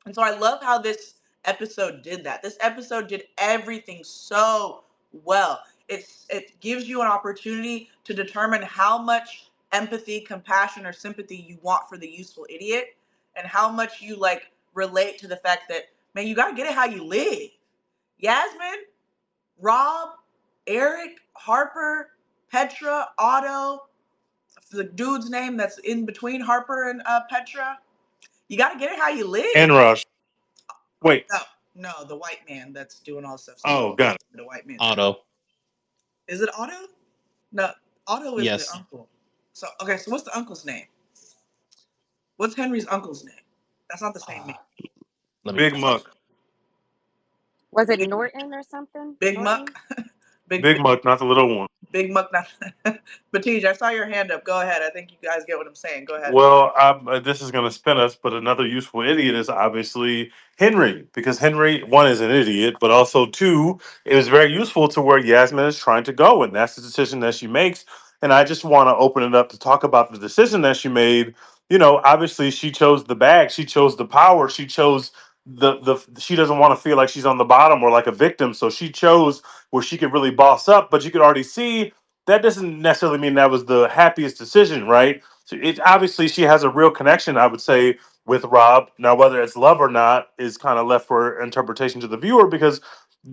[SPEAKER 1] And so I love how this episode did that. This episode did everything so well. It gives you an opportunity to determine how much empathy, compassion, or sympathy you want for the useful idiot, and how much you like relate to the fact that, man, you gotta get it how you live. Yasmin, Rob, Eric, Harper, Petra, Otto, the dude's name that's in between Harper and Petra. You got to get it how you
[SPEAKER 3] And
[SPEAKER 1] live.
[SPEAKER 3] Rush. Wait.
[SPEAKER 1] No, no, the white man that's doing all this stuff.
[SPEAKER 3] Oh, got it.
[SPEAKER 1] The white man's name.
[SPEAKER 5] Otto.
[SPEAKER 1] Is it Otto? No, Otto is the
[SPEAKER 5] Yes.
[SPEAKER 1] uncle. So okay, so what's the uncle's name? What's Henry's uncle's name? That's not the same name.
[SPEAKER 5] Let me
[SPEAKER 3] Big Muck.
[SPEAKER 4] Was it
[SPEAKER 1] Big,
[SPEAKER 4] Norton or something?
[SPEAKER 1] Big Muck.
[SPEAKER 4] Norton?
[SPEAKER 1] big,
[SPEAKER 3] Big
[SPEAKER 1] big
[SPEAKER 3] Muck, not the little one.
[SPEAKER 1] Big Muck. Not. Batij, I saw your hand up. Go ahead. I think you guys get what I'm saying. Go ahead.
[SPEAKER 3] Well, this is going to spin us, but another useful idiot is obviously Henry, because Henry, one, is an idiot, but also two, it was very useful to where Yasmin is trying to go, and that's the decision that she makes. And I just want to open it up to talk about the decision that she made. Obviously, she chose the bag, she chose the power, she chose the. She doesn't want to feel like she's on the bottom or like a victim, so she chose where she could really boss up. But you could already see that doesn't necessarily mean that was the happiest decision, right? So it obviously she has a real connection, I would say, with Rob. Now, whether it's love or not is kind of left for interpretation to the viewer because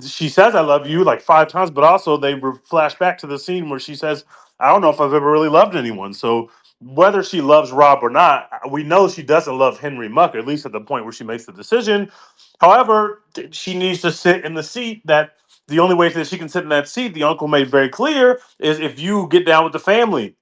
[SPEAKER 3] she says "I love you" like 5 times, but also they flash back to the scene where she says, "I don't know if I've ever really loved anyone." So whether she loves Rob or not, we know she doesn't love Henry Muck, at least at the point where she makes the decision. However, she needs to sit in the seat that the only way that she can sit in that seat, the uncle made very clear, is if you get down with the family.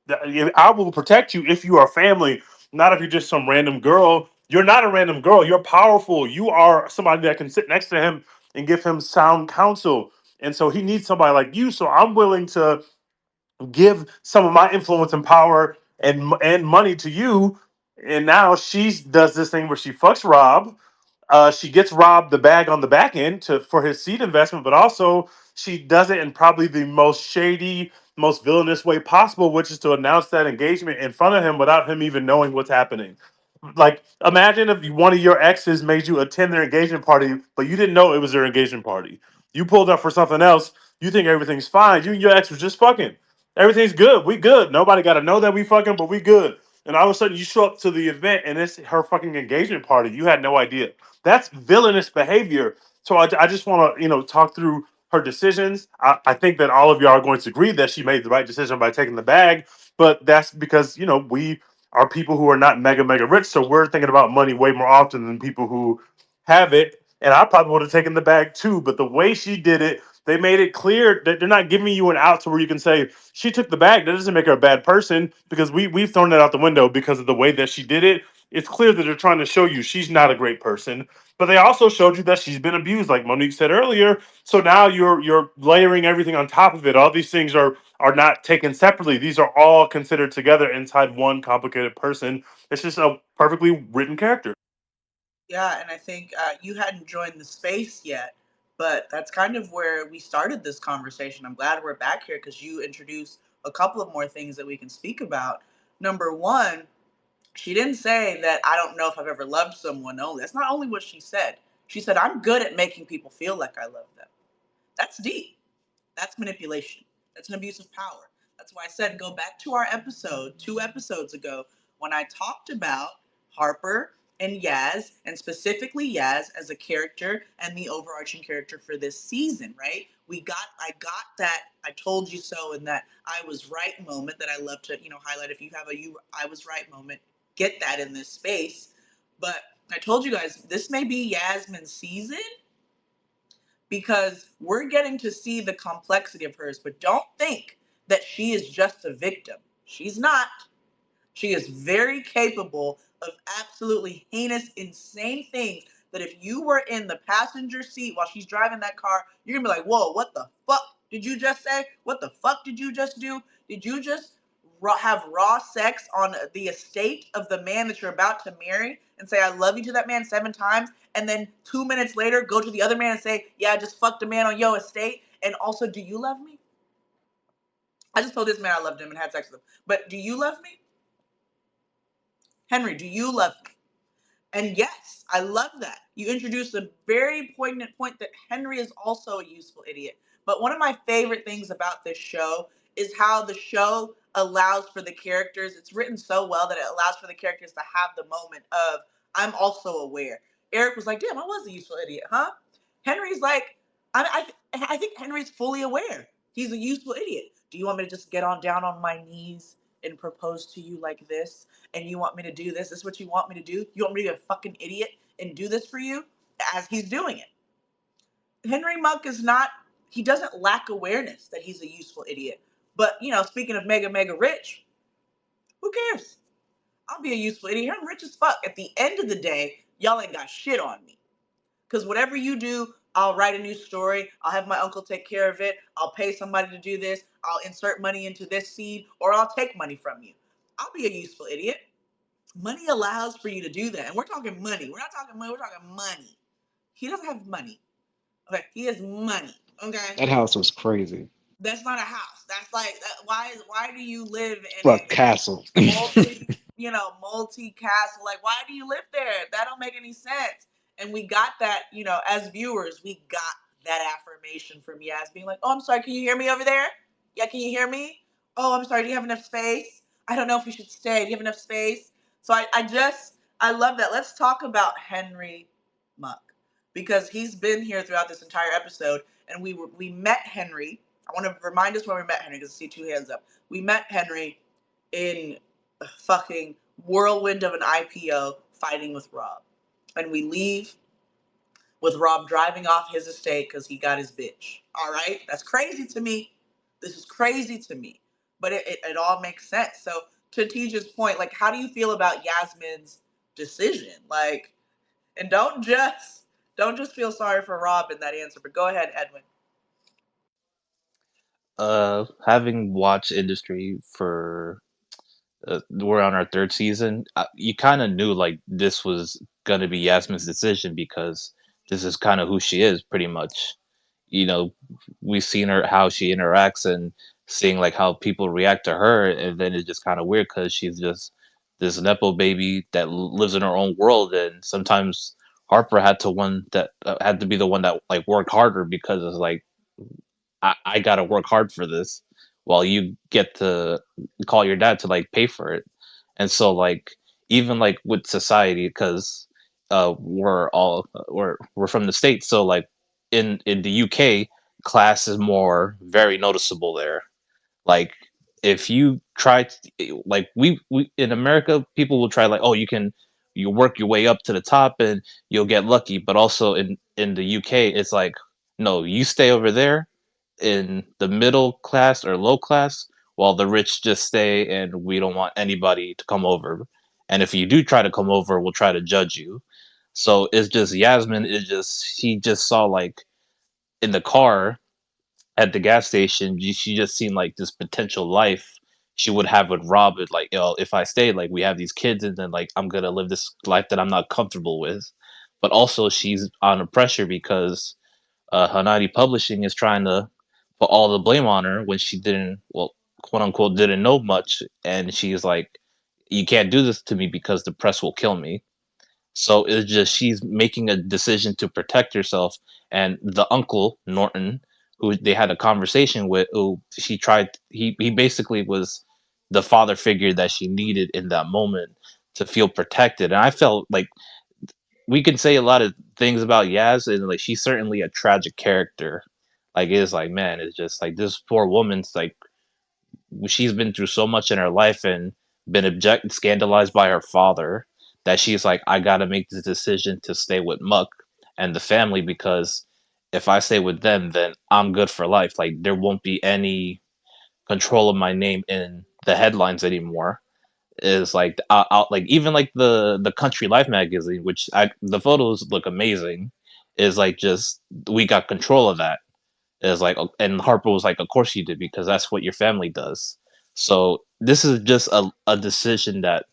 [SPEAKER 3] I will protect you if you are family, not if you're just some random girl. You're not a random girl. You're powerful. You are somebody that can sit next to him and give him sound counsel. And so he needs somebody like you. So I'm willing to give some of my influence and power and money to you. And now she does this thing where she fucks Rob. She gets Rob the bag on the back end for his seed investment, but also she does it in probably the most shady, most villainous way possible, which is to announce that engagement in front of him without him even knowing what's happening. Like, imagine if one of your exes made you attend their engagement party, but you didn't know it was their engagement party. You pulled up for something else. You think everything's fine. You and your ex was just fucking. Everything's good. We good. Nobody got to know that we fucking, but we good. And all of a sudden, you show up to the event and it's her fucking engagement party. You had no idea. That's villainous behavior. So I just want to talk through her decisions. I think that all of y'all are going to agree that she made the right decision by taking the bag, but that's because, we are people who are not mega, mega rich. So we're thinking about money way more often than people who have it. And I probably would have taken the bag too. But the way she did it, they made it clear that they're not giving you an out to where you can say she took the bag. That doesn't make her a bad person, because we've thrown that out the window because of the way that she did it. It's clear that they're trying to show you she's not a great person. But they also showed you that she's been abused, like Monique said earlier. So now you're layering everything on top of it. All these things are not taken separately. These are all considered together inside one complicated person. It's just a perfectly written character.
[SPEAKER 1] Yeah, and I think you hadn't joined the space yet, but that's kind of where we started this conversation. I'm glad we're back here because you introduced a couple of more things that we can speak about. Number one, she didn't say that I don't know if I've ever loved someone only. That's not only what she said. She said, I'm good at making people feel like I love them. That's deep. That's manipulation. That's an abuse of power. That's why I said go back to our episode 2 episodes ago when I talked about Harper and Yaz, and specifically Yaz as a character and the overarching character for this season, right? I got that I told you so and that I was right moment that I love to, highlight. If you have a I was right moment, get that in this space. But I told you guys this may be Yasmin's season because we're getting to see the complexity of hers, but don't think that she is just a victim. She's not. She is very capable of absolutely heinous, insane things that if you were in the passenger seat while she's driving that car, you're gonna be like, whoa, what the fuck did you just say? What the fuck did you just do? Did you just have raw sex on the estate of the man that you're about to marry and say, I love you to that man 7 times? And then 2 minutes later, go to the other man and say, yeah, I just fucked a man on your estate. And also, do you love me? I just told this man I loved him and had sex with him. But do you love me? Henry, do you love me? And yes, I love that. You introduced a very poignant point that Henry is also a useful idiot. But one of my favorite things about this show is how the show allows for the characters, it's written so well that it allows for the characters to have the moment of, I'm also aware. Eric was like, damn, I was a useful idiot, huh? Henry's like, I think Henry's fully aware. He's a useful idiot. Do you want me to just get on down on my knees and propose to you like this? And you want me to do this? This is what you want me to do? You want me to be a fucking idiot and do this for you? As he's doing it. Henry Monk is not, he doesn't lack awareness that he's a useful idiot. But, speaking of mega, mega rich, who cares? I'll be a useful idiot. I'm rich as fuck. At the end of the day, y'all ain't got shit on me. Because whatever you do, I'll write a new story. I'll have my uncle take care of it. I'll pay somebody to do this. I'll insert money into this seed, or I'll take money from you. I'll be a useful idiot. Money allows for you to do that. And we're talking money. We're not talking money. We're talking money. He doesn't have money. Okay. He has money. Okay.
[SPEAKER 6] That house was crazy.
[SPEAKER 1] That's not a house. That's like, why do you live in
[SPEAKER 6] Fuck
[SPEAKER 1] a
[SPEAKER 6] castle.
[SPEAKER 1] multi castle? Like, why do you live there? That don't make any sense. And we got that, as viewers, we got that affirmation from Yaz being like, oh, I'm sorry, can you hear me over there? Yeah, can you hear me? Oh, I'm sorry, do you have enough space? I don't know if we should stay. Do you have enough space? So I love that. Let's talk about Henry Muck because he's been here throughout this entire episode, and we met Henry. I want to remind us where we met Henry because I see 2 hands up. We met Henry in a fucking whirlwind of an IPO fighting with Rob. And we leave with Rob driving off his estate because he got his bitch. All right? That's crazy to me. This is crazy to me. But it all makes sense. So to Tija's point, like, how do you feel about Yasmin's decision? Like, and don't just feel sorry for Rob in that answer, but go ahead, Edwin.
[SPEAKER 5] Having watched industry for we're on our third season, you kind of knew like this was gonna be Yasmin's decision because this is kind of who she is, pretty much. You know, we've seen her how she interacts and seeing like how people react to her, and then it's just kind of weird because she's just this nepo baby that lives in her own world, and sometimes Harper had to be the one that like worked harder because it's like I gotta work hard for this while you get to call your dad to like pay for it. And so like even like with society, because we're from the States, so like in the UK class is more very noticeable there. Like if you try to, like we in America, people will try like, oh, you work your way up to the top and you'll get lucky. But also in the UK, it's like, no, you stay over there in the middle class or low class, while the rich just stay, and we don't want anybody to come over. And if you do try to come over, we'll try to judge you. So it's just Yasmin is just she just saw like in the car at the gas station, she just seemed like this potential life she would have with Rob. It like, if I stay, like we have these kids, and then like I'm gonna live this life that I'm not comfortable with. But also, she's under pressure because Hanadi Publishing is trying to put all the blame on her when she didn't, well, quote unquote, didn't know much, and she's like, "You can't do this to me because the press will kill me." So it's just she's making a decision to protect herself, and the uncle Norton, who they had a conversation with, who she tried, he basically was the father figure that she needed in that moment to feel protected. And I felt like we can say a lot of things about Yaz, and like she's certainly a tragic character. Like it's like, man, it's just like this poor woman's like she's been through so much in her life and been scandalized by her father, that she's like, I gotta make the decision to stay with Muck and the family, because if I stay with them, then I'm good for life. Like there won't be any control of my name in the headlines anymore. Is like like even like the Country Life magazine, which the photos look amazing, is like just we got control of that. Is like, and Harper was like, of course you did, because that's what your family does. So this is just a decision that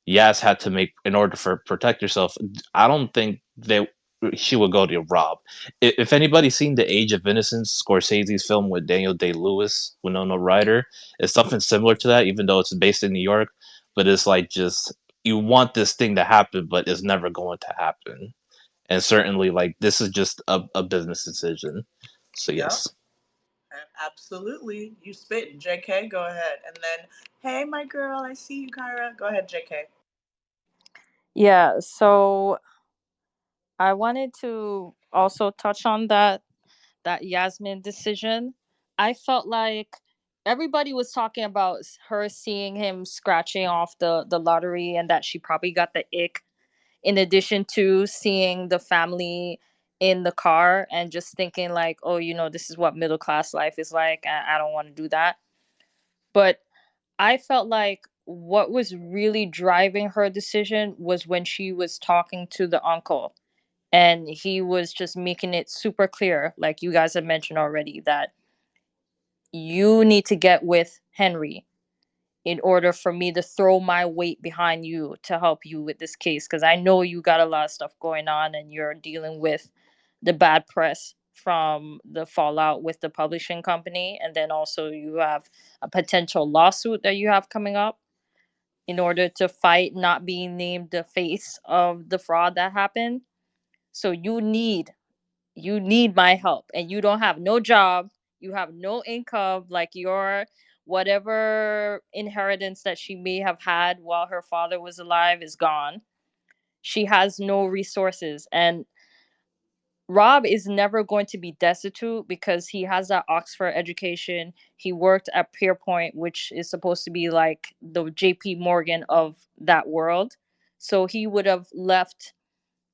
[SPEAKER 5] Yas had to make in order for protect herself. I don't think that she would go to Rob. If anybody's seen The Age of Innocence, Scorsese's film with Daniel Day Lewis, Winona Ryder, it's something similar to that, even though it's based in New York. But it's like just you want this thing to happen, but it's never going to happen. And certainly, like this is just a business decision. So
[SPEAKER 1] Yep.
[SPEAKER 5] yes.
[SPEAKER 1] Absolutely. You spit. JK, go ahead. And then, hey, my girl, I see you, Kyra. Go ahead, JK.
[SPEAKER 2] Yeah, so I wanted to also touch on that Yasmin decision. I felt like everybody was talking about her seeing him scratching off the lottery, and that she probably got the ick, in addition to seeing the family in the car and just thinking like, oh, this is what middle class life is like. I don't want to do that. But I felt like what was really driving her decision was when she was talking to the uncle, and he was just making it super clear, like you guys have mentioned already, that you need to get with Henry in order for me to throw my weight behind you to help you with this case, because I know you got a lot of stuff going on and you're dealing with the bad press from the fallout with the publishing company, and then also you have a potential lawsuit that you have coming up in order to fight not being named the face of the fraud that happened. So you need my help, and you don't have no job, you have no income, like your whatever inheritance that she may have had while her father was alive is gone. She has no resources, and Rob is never going to be destitute because he has that Oxford education. He worked at Pierpoint, which is supposed to be like the JP Morgan of that world. So he would have left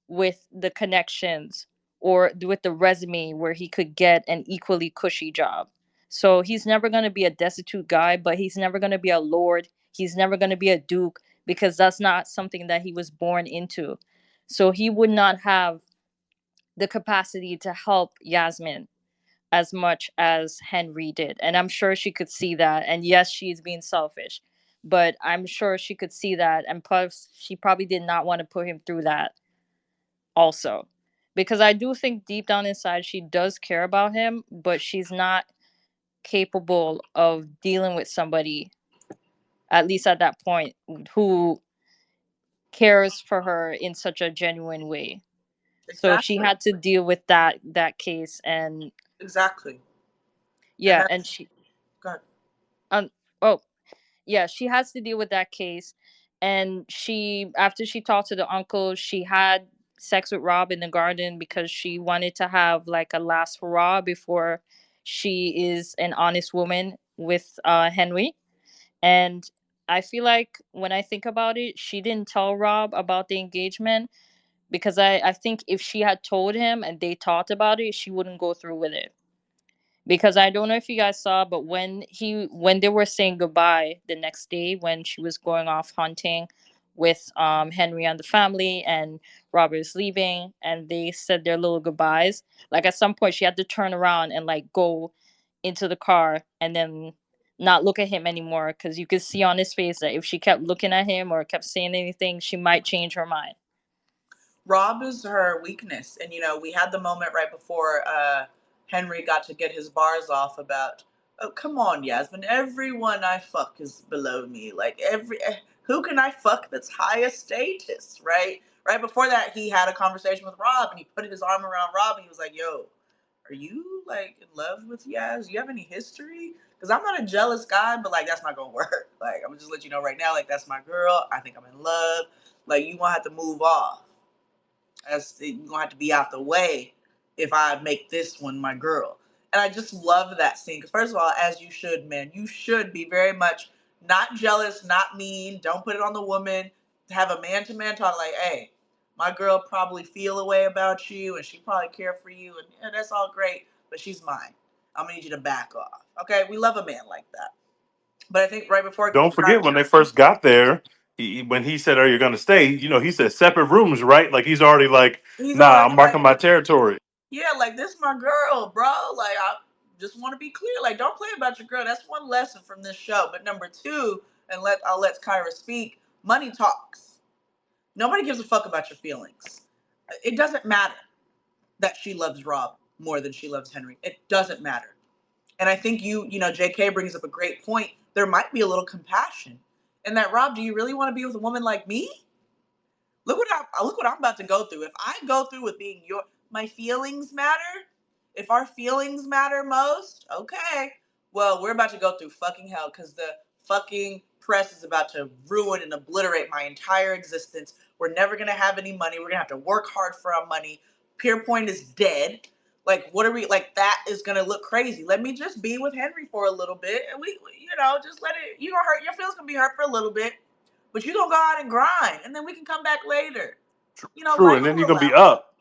[SPEAKER 2] with the connections or with the resume where he could get an equally cushy job. So he's never going to be a destitute guy, but he's never going to be a lord. He's never going to be a duke because that's not something that he was born into. So he would not have the capacity to help Yasmin as much as Henry did. And I'm sure she could see that. And yes, she's being selfish, but I'm sure she could see that. And plus, she probably did not want to put him through that also. Because I do think deep down inside she does care about him, but she's not capable of dealing with somebody, at least at that point, who cares for her in such a genuine way. So she
[SPEAKER 1] Exactly.
[SPEAKER 2] had to deal with that case. And
[SPEAKER 1] Exactly. And
[SPEAKER 2] yeah, and
[SPEAKER 1] that's,
[SPEAKER 2] she
[SPEAKER 1] God.
[SPEAKER 2] um oh yeah, she has to deal with that case. And she, after she talked to the uncle, she had sex with Rob in the garden because she wanted to have like a last hurrah before she is an honest woman with Henry. And I feel like when I think about it, she didn't tell Rob about the engagement because I think if she had told him and they talked about it, she wouldn't go through with it. Because I don't know if you guys saw, but when they were saying goodbye the next day, when she was going off hunting with Henry and the family, and Robert's leaving, and they said their little goodbyes, like at some point she had to turn around and like go into the car and then not look at him anymore, because you could see on his face that if she kept looking at him or kept saying anything, she might change her mind.
[SPEAKER 1] Rob is her weakness. And, we had the moment right before Henry got to get his bars off about, oh, come on, Yasmin. Everyone I fuck is below me. Like, who can I fuck that's higher status, right? Right before that, he had a conversation with Rob and he put his arm around Rob and he was like, yo, are you like in love with Yaz? Do you have any history? Because I'm not a jealous guy, but like, that's not going to work. Like, I'm going to just let you know right now, like, that's my girl. I think I'm in love. Like, you going to have to move off, as you're gonna have to be out the way if I make this one my girl. And I just love that scene because first of all, as you should, man, you should be very much not jealous, not mean. Don't put it on the woman. Have a man to man talk like, hey, my girl probably feel a way about you and she probably care for you and yeah, that's all great, but she's mine. I'm gonna need you to back off. Okay, we love a man like that. But I think right before
[SPEAKER 3] Don't forget when they first got there, when he said, "Are you going to stay?" He said separate rooms, right? Like he's already like,
[SPEAKER 1] he's
[SPEAKER 3] "Nah,
[SPEAKER 1] already
[SPEAKER 3] I'm
[SPEAKER 1] like,
[SPEAKER 3] marking my territory."
[SPEAKER 1] yeah, like this my girl, bro. Like I just want to be clear. Like don't play about your girl. That's one lesson from this show. But number two, and I'll let Kyra speak. Money talks. Nobody gives a fuck about your feelings. It doesn't matter that she loves Rob more than she loves Henry. It doesn't matter. And I think JK brings up a great point. There might be a little compassion. And that Rob, do you really want to be with a woman like me? Look what I'm about to go through. If I go through with being my feelings matter, if our feelings matter most, okay. Well, we're about to go through fucking hell because the fucking press is about to ruin and obliterate my entire existence. We're never gonna have any money. We're gonna have to work hard for our money. Pierpoint is dead. Like, what are we like? That is gonna look crazy. Let me just be with Henry for a little bit, and just let it. You gonna hurt your feelings gonna be hurt for a little bit, but you gonna go out and grind, and then we can come back later.
[SPEAKER 3] True, and
[SPEAKER 1] Life
[SPEAKER 3] then
[SPEAKER 1] will
[SPEAKER 3] you're gonna be
[SPEAKER 1] allow it.
[SPEAKER 3] up.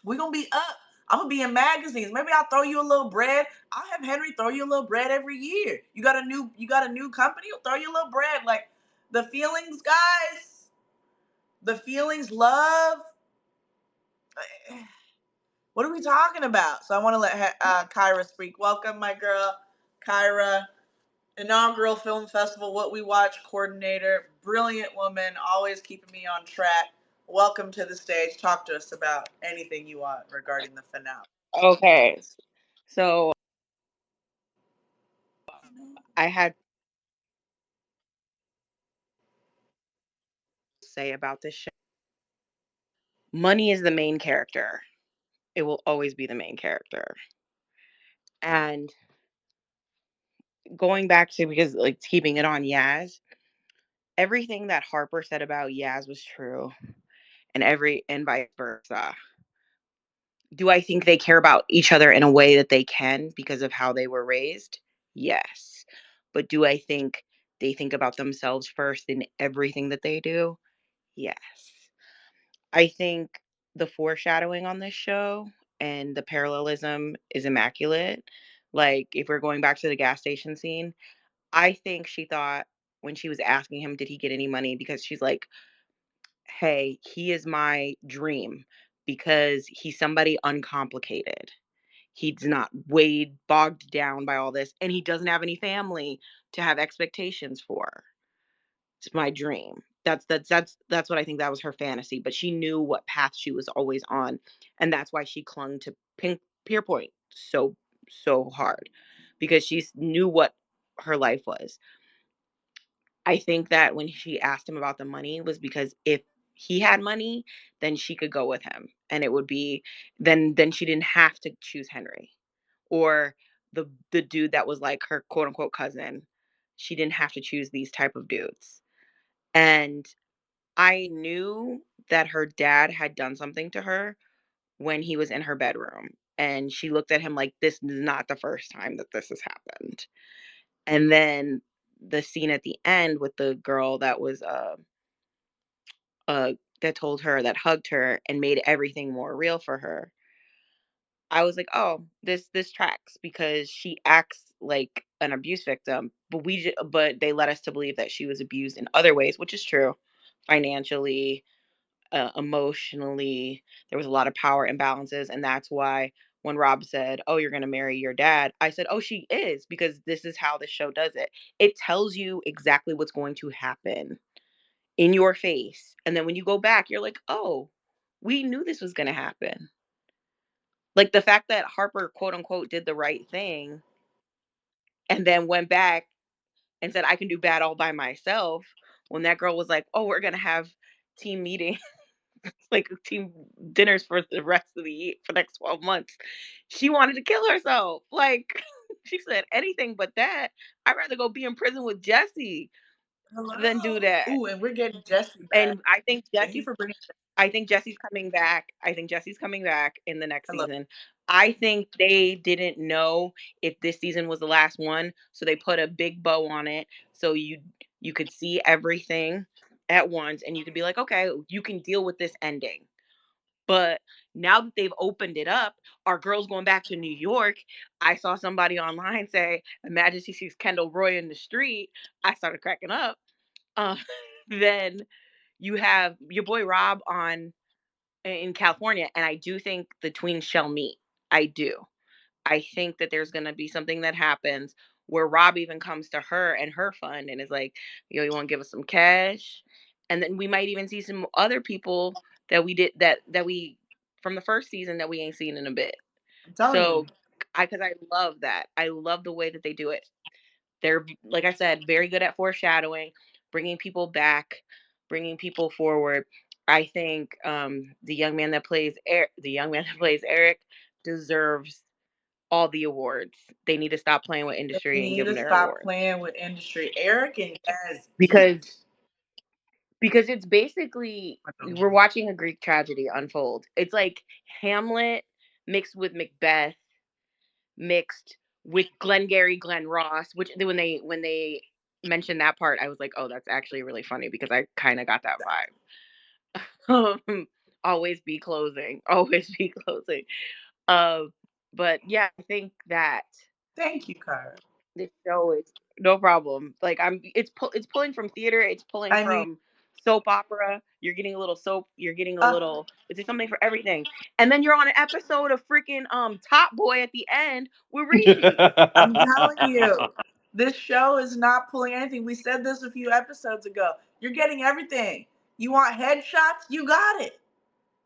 [SPEAKER 1] We gonna be up. I'm gonna be in magazines. Maybe I'll throw you a little bread. I'll have Henry throw you a little bread every year. You got a new company, he'll throw you a little bread. Like the feelings, guys. The feelings, love. What are we talking about? So I want to let Kyra speak. Welcome, my girl, Kyra. Inaugural film festival, What We Watch coordinator, brilliant woman, always keeping me on track. Welcome to the stage. Talk to us about anything you want regarding the finale.
[SPEAKER 7] Okay. So I had to say about this show. Money is the main character. It will always be the main character. And going back to because like keeping it on Yaz, everything that Harper said about Yaz was true, and vice versa. Do I think they care about each other in a way that they can because of how they were raised? Yes. But do I think they think about themselves first in everything that they do? Yes. I think the foreshadowing on this show and the parallelism is immaculate. Like, if we're going back to the gas station scene, I think she thought when she was asking him, did he get any money? Because she's like, hey, he is my dream because he's somebody uncomplicated. He's not weighed, bogged down by all this, and he doesn't have any family to have expectations for. It's my dream. That's what I think that was her fantasy, but she knew what path she was always on, and that's why she clung to Pierpoint so hard because she knew what her life was. I think that when she asked him about the money was because if he had money, then she could go with him, and it would be then she didn't have to choose Henry or the dude that was like her quote unquote cousin. She didn't have to choose these type of dudes. And I knew that her dad had done something to her when he was in her bedroom. And she looked at him like, this is not the first time that this has happened. And then the scene at the end with the girl that was uh that told her, that hugged her and made everything more real for her. I was like, oh, this tracks, because she acts like an abuse victim, but but they led us to believe that she was abused in other ways, which is true, financially, emotionally. There was a lot of power imbalances, and that's why when Rob said, "Oh, you're going to marry your dad," I said, "Oh, she is," because this is how the show does it. It tells you exactly what's going to happen in your face, and then when you go back, you're like, "Oh, we knew this was going to happen." Like the fact that Harper, quote unquote, did the right thing and then went back and said, "I can do bad all by myself." When that girl was like, "Oh, we're going to have team meeting, like team dinners for the rest of the year, for the next 12 months." She wanted to kill herself. Like, she said, anything but that. I'd rather go be in prison with Jesse
[SPEAKER 1] Hello.
[SPEAKER 7] than do that.
[SPEAKER 1] Ooh, and we're getting Jesse back.
[SPEAKER 7] And I think
[SPEAKER 1] Thank you
[SPEAKER 7] Jesse's
[SPEAKER 1] for bringing.
[SPEAKER 7] I think Jesse's coming back. I think Jesse's coming back in the next
[SPEAKER 1] Hello.
[SPEAKER 7] season. I think they didn't know if this season was the last one, so they put a big bow on it so you could see everything at once and you could be like, "Okay, you can deal with this ending." But now that they've opened it up, our girl's going back to New York. I saw somebody online say, "Imagine she sees Kendall Roy in the street." I started cracking up. Uh, then you have your boy Rob on in California, and I do think the tweens shall meet. I do. I think that there's gonna be something that happens where Rob even comes to her and her fund and is like, "Yo, you want to give us some cash?" And then we might even see some other people that we did that we from the first season that we ain't seen in a bit.
[SPEAKER 1] I'm telling you.
[SPEAKER 7] So, because I love that. I love the way that they do it. They're, like I said, very good at foreshadowing, bringing people back, bringing people forward. I think the young man that plays Eric deserves all the awards. They need to stop playing with
[SPEAKER 1] They
[SPEAKER 7] industry and
[SPEAKER 1] need
[SPEAKER 7] give
[SPEAKER 1] to
[SPEAKER 7] them their
[SPEAKER 1] stop
[SPEAKER 7] awards,
[SPEAKER 1] playing with industry. Eric and Yaz
[SPEAKER 7] because
[SPEAKER 1] eat.
[SPEAKER 7] it's basically we're watching a Greek tragedy unfold. It's like Hamlet mixed with Macbeth mixed with Glengarry Glen Ross, which when they mentioned that part, I was like, oh, that's actually really funny because I kind of got that vibe. Always be closing, always be closing. Um, but yeah, I think that
[SPEAKER 1] Thank you, Kara.
[SPEAKER 7] this show is no problem. Like it's pulling from theater, it's pulling
[SPEAKER 1] I mean,
[SPEAKER 7] from soap opera. You're getting a little soap. You're getting a
[SPEAKER 1] uh,
[SPEAKER 7] little. It's something for everything. And then you're on an episode of freaking Top Boy at the end with Rishi.
[SPEAKER 1] I'm telling you, this show is not pulling anything. We said this a few episodes ago. You're getting everything. You want headshots? You got it.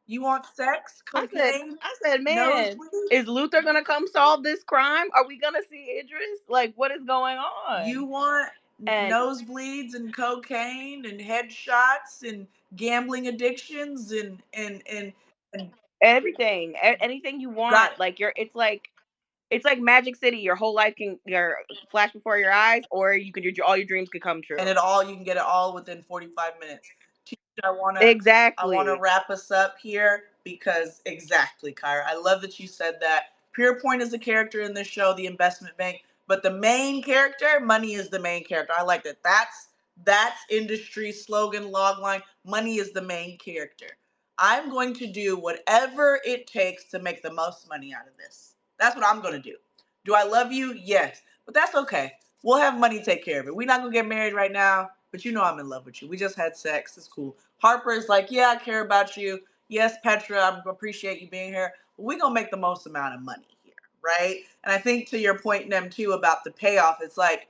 [SPEAKER 1] You want sex, cocaine,
[SPEAKER 7] I said, man,
[SPEAKER 1] nosebleeds?
[SPEAKER 7] is Luther gonna come solve this crime? Are we gonna see Idris? Like, what is going
[SPEAKER 1] You
[SPEAKER 7] on?
[SPEAKER 1] want
[SPEAKER 7] And
[SPEAKER 1] nosebleeds and cocaine and headshots and gambling addictions and
[SPEAKER 7] everything, anything you
[SPEAKER 1] got
[SPEAKER 7] want.
[SPEAKER 1] it.
[SPEAKER 7] Like it's like Magic City. Your whole life can your flash before your eyes, or you can all your dreams could come
[SPEAKER 1] And
[SPEAKER 7] true.
[SPEAKER 1] it all you can get it all within 45 minutes. I wanna
[SPEAKER 7] Exactly.
[SPEAKER 1] wrap us up here because exactly, Kyra. I love that you said that. Pierpoint is a character in this show, the investment bank, but the main character, money is the main character. I like that. That's industry slogan, log line. Money is the main character. I'm going to do whatever it takes to make the most money out of this. That's what I'm gonna do. Do I love you? Yes. But that's okay. We'll have money take care of it. We're not gonna get married right now, but you know I'm in love with you. We just had sex. It's cool. Harper is like, yeah, I care about you. Yes, Petra, I appreciate you being here. We're gonna make the most amount of money here, right? And I think to your point, Nem, too, about the payoff, it's like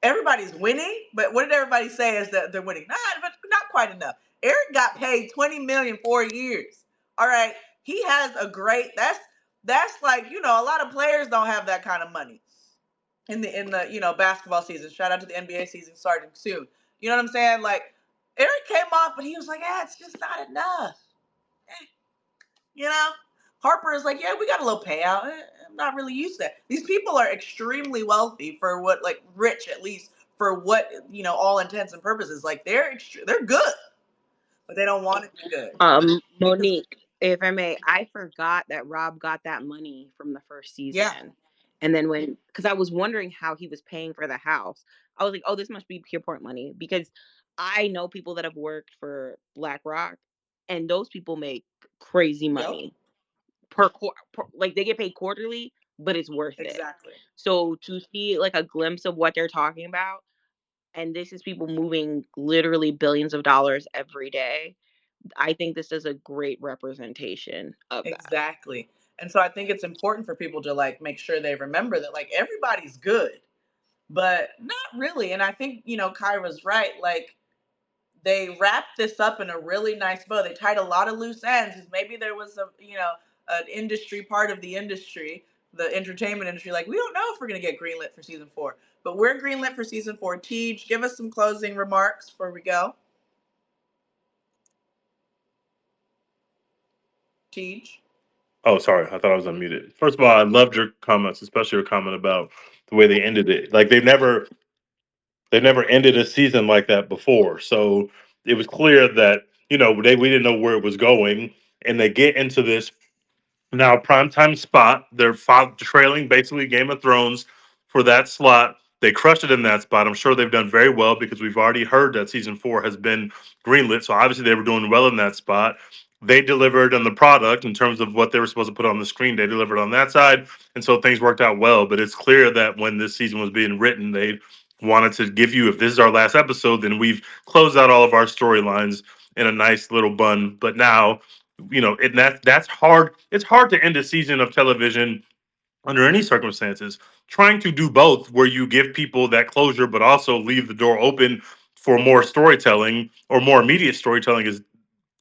[SPEAKER 1] everybody's winning, but what did everybody say is that they're winning? But not quite enough. Eric got paid 20 million for 4 years. All right. He has a great that's like, a lot of players don't have that kind of money in the basketball season. Shout out to the NBA season starting soon. You know what I'm saying? Like Eric came off, but he was like, it's just not enough. Eh, you know? Harper is like, yeah, we got a little payout. I'm not really used to that. These people are extremely wealthy for what, like rich at least for what, all intents and purposes. Like they're good. but they don't want it to be good because
[SPEAKER 7] Monique, if I may, I forgot that Rob got that money from the first
[SPEAKER 1] yeah,
[SPEAKER 7] season. And then because I was wondering how he was paying for the house, I was like, oh, this must be Pierpoint money because I know people that have worked for BlackRock, and those people make crazy
[SPEAKER 1] yep,
[SPEAKER 7] money like they get paid quarterly, but it's worth it.
[SPEAKER 1] exactly.
[SPEAKER 7] So to see like a glimpse of what they're talking about, and this is people moving literally billions of dollars every day. I think this is a great representation of that.
[SPEAKER 1] Exactly. And so I think it's important for people to like make sure they remember that like everybody's good, but not really. And I think, Kyra's right. Like they wrapped this up in a really nice bow. They tied a lot of loose ends. Maybe there was an industry part of the industry, the entertainment industry. Like we don't know if we're gonna get greenlit for season 4, but we're greenlit for season 4. Tej, give us some closing remarks before we go. Tej.
[SPEAKER 3] Oh, sorry. I thought I was unmuted. First of all, I loved your comments, especially your comment about the way they ended it. Like they've never ended a season like that before. So it was clear that, we didn't know where it was going. And they get into this now primetime spot. They're trailing basically Game of Thrones for that slot. They crushed it in that spot. I'm sure they've done very well because we've already heard that season 4 has been greenlit. So obviously they were doing well in that spot. They delivered on the product in terms of what they were supposed to put on the screen. They delivered on that side. And so things worked out well. But it's clear that when this season was being written, they wanted to give you, if this is our last episode, then we've closed out all of our storylines in a nice little bun. But now, and that's hard. It's hard to end a season of television under any circumstances. Trying to do both, where you give people that closure, but also leave the door open for more storytelling or more immediate storytelling, is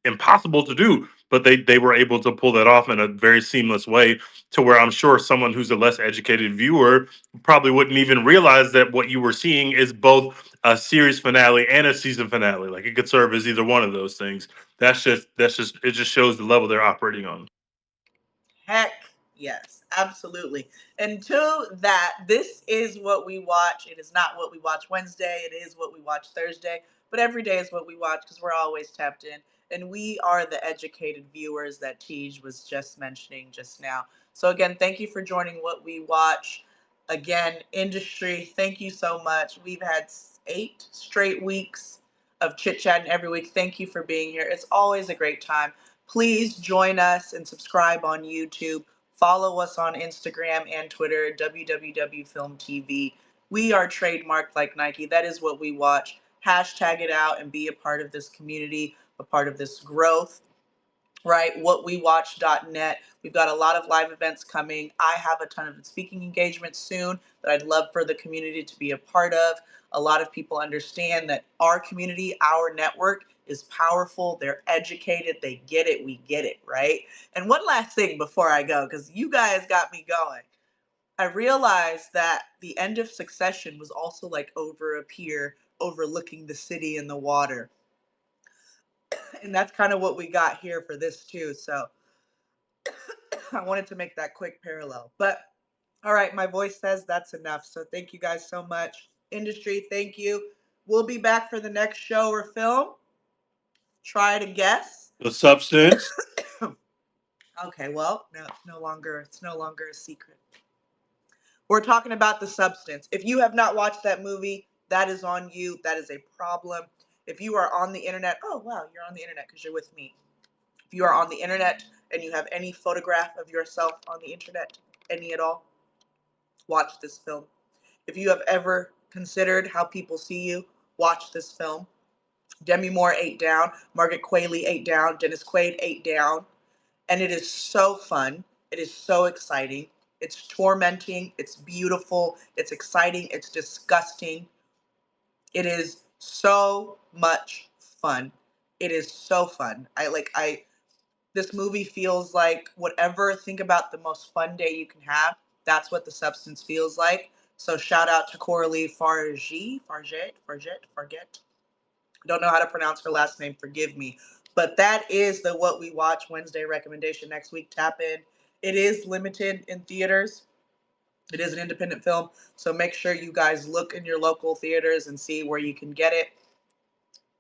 [SPEAKER 3] impossible to do. But they were able to pull that off in a very seamless way, to where I'm sure someone who's a less educated viewer probably wouldn't even realize that what you were seeing is both a series finale and a season finale. Like it could serve as either one of those things. That's just it just shows the level they're operating on.
[SPEAKER 1] Heck yes, absolutely. And to that, this is what we watch. It is not what we watch Wednesday. It is what we watch Thursday. But every day is what we watch because we're always tapped in. And we are the educated viewers that Tej was just mentioning just now. So, again, thank you for joining What We Watch. Again, industry, thank you so much. We've had 8 straight weeks of chit chatting every week. Thank you for being here. It's always a great time. Please join us and subscribe on YouTube. Follow us on Instagram and Twitter, www.filmtv. We are trademarked like Nike. That is what we watch. Hashtag it out and be a part of this community, a part of this growth, right? Whatwewatch.net. We've got a lot of live events coming. I have a ton of speaking engagements soon that I'd love for the community to be a part of. A lot of people understand that our community, our network is powerful. They're educated. They get it. We get it, right? And one last thing before I go, because you guys got me going. I realized that the end of Succession was also like over a pier overlooking the city and the water. And that's kind of what we got here for this too. So I wanted to make that quick parallel. But all right, my voice says that's enough. So thank you guys so much. Industry, thank you. We'll be back for the next show or film. Try to guess.
[SPEAKER 3] The substance.
[SPEAKER 1] Okay, well, no, it's no longer a secret. We're talking about The Substance. If you have not watched that movie, that is on you. That is a problem. If you are on the internet, oh wow, you're on the internet because you're with me. If you are on the internet and you have any photograph of yourself on the internet, any at all, watch this film. If you have ever considered how people see you, watch this film. Demi Moore ate down, Margaret Qualley ate down, Dennis Quaid ate down, and it is so fun. It is so exciting. It's tormenting, it's beautiful, it's exciting, it's disgusting. It is so much fun. It is so fun. I this movie feels like whatever, think about the most fun day you can have. That's what The Substance feels like. So shout out to Coralie Farget. Don't know how to pronounce her last name. Forgive me. But that is the What We Watch Wednesday recommendation next week. Tap in. It is limited in theaters. It is an independent film. So make sure you guys look in your local theaters and see where you can get it.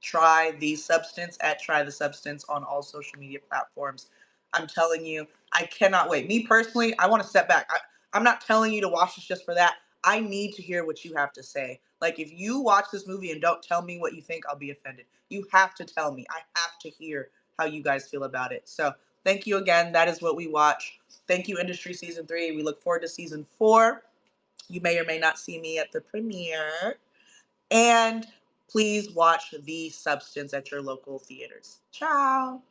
[SPEAKER 1] Try the Substance at Try the Substance on all social media platforms. I'm telling you, I cannot wait. Me personally, I want to step back. I'm not telling you to watch this just for that. I need to hear what you have to say. Like, if you watch this movie and don't tell me what you think, I'll be offended. You have to tell me. I have to hear how you guys feel about it. So, thank you again. That is what we watch. Thank you, Industry Season 3. We look forward to Season 4. You may or may not see me at the premiere. And please watch The Substance at your local theaters. Ciao.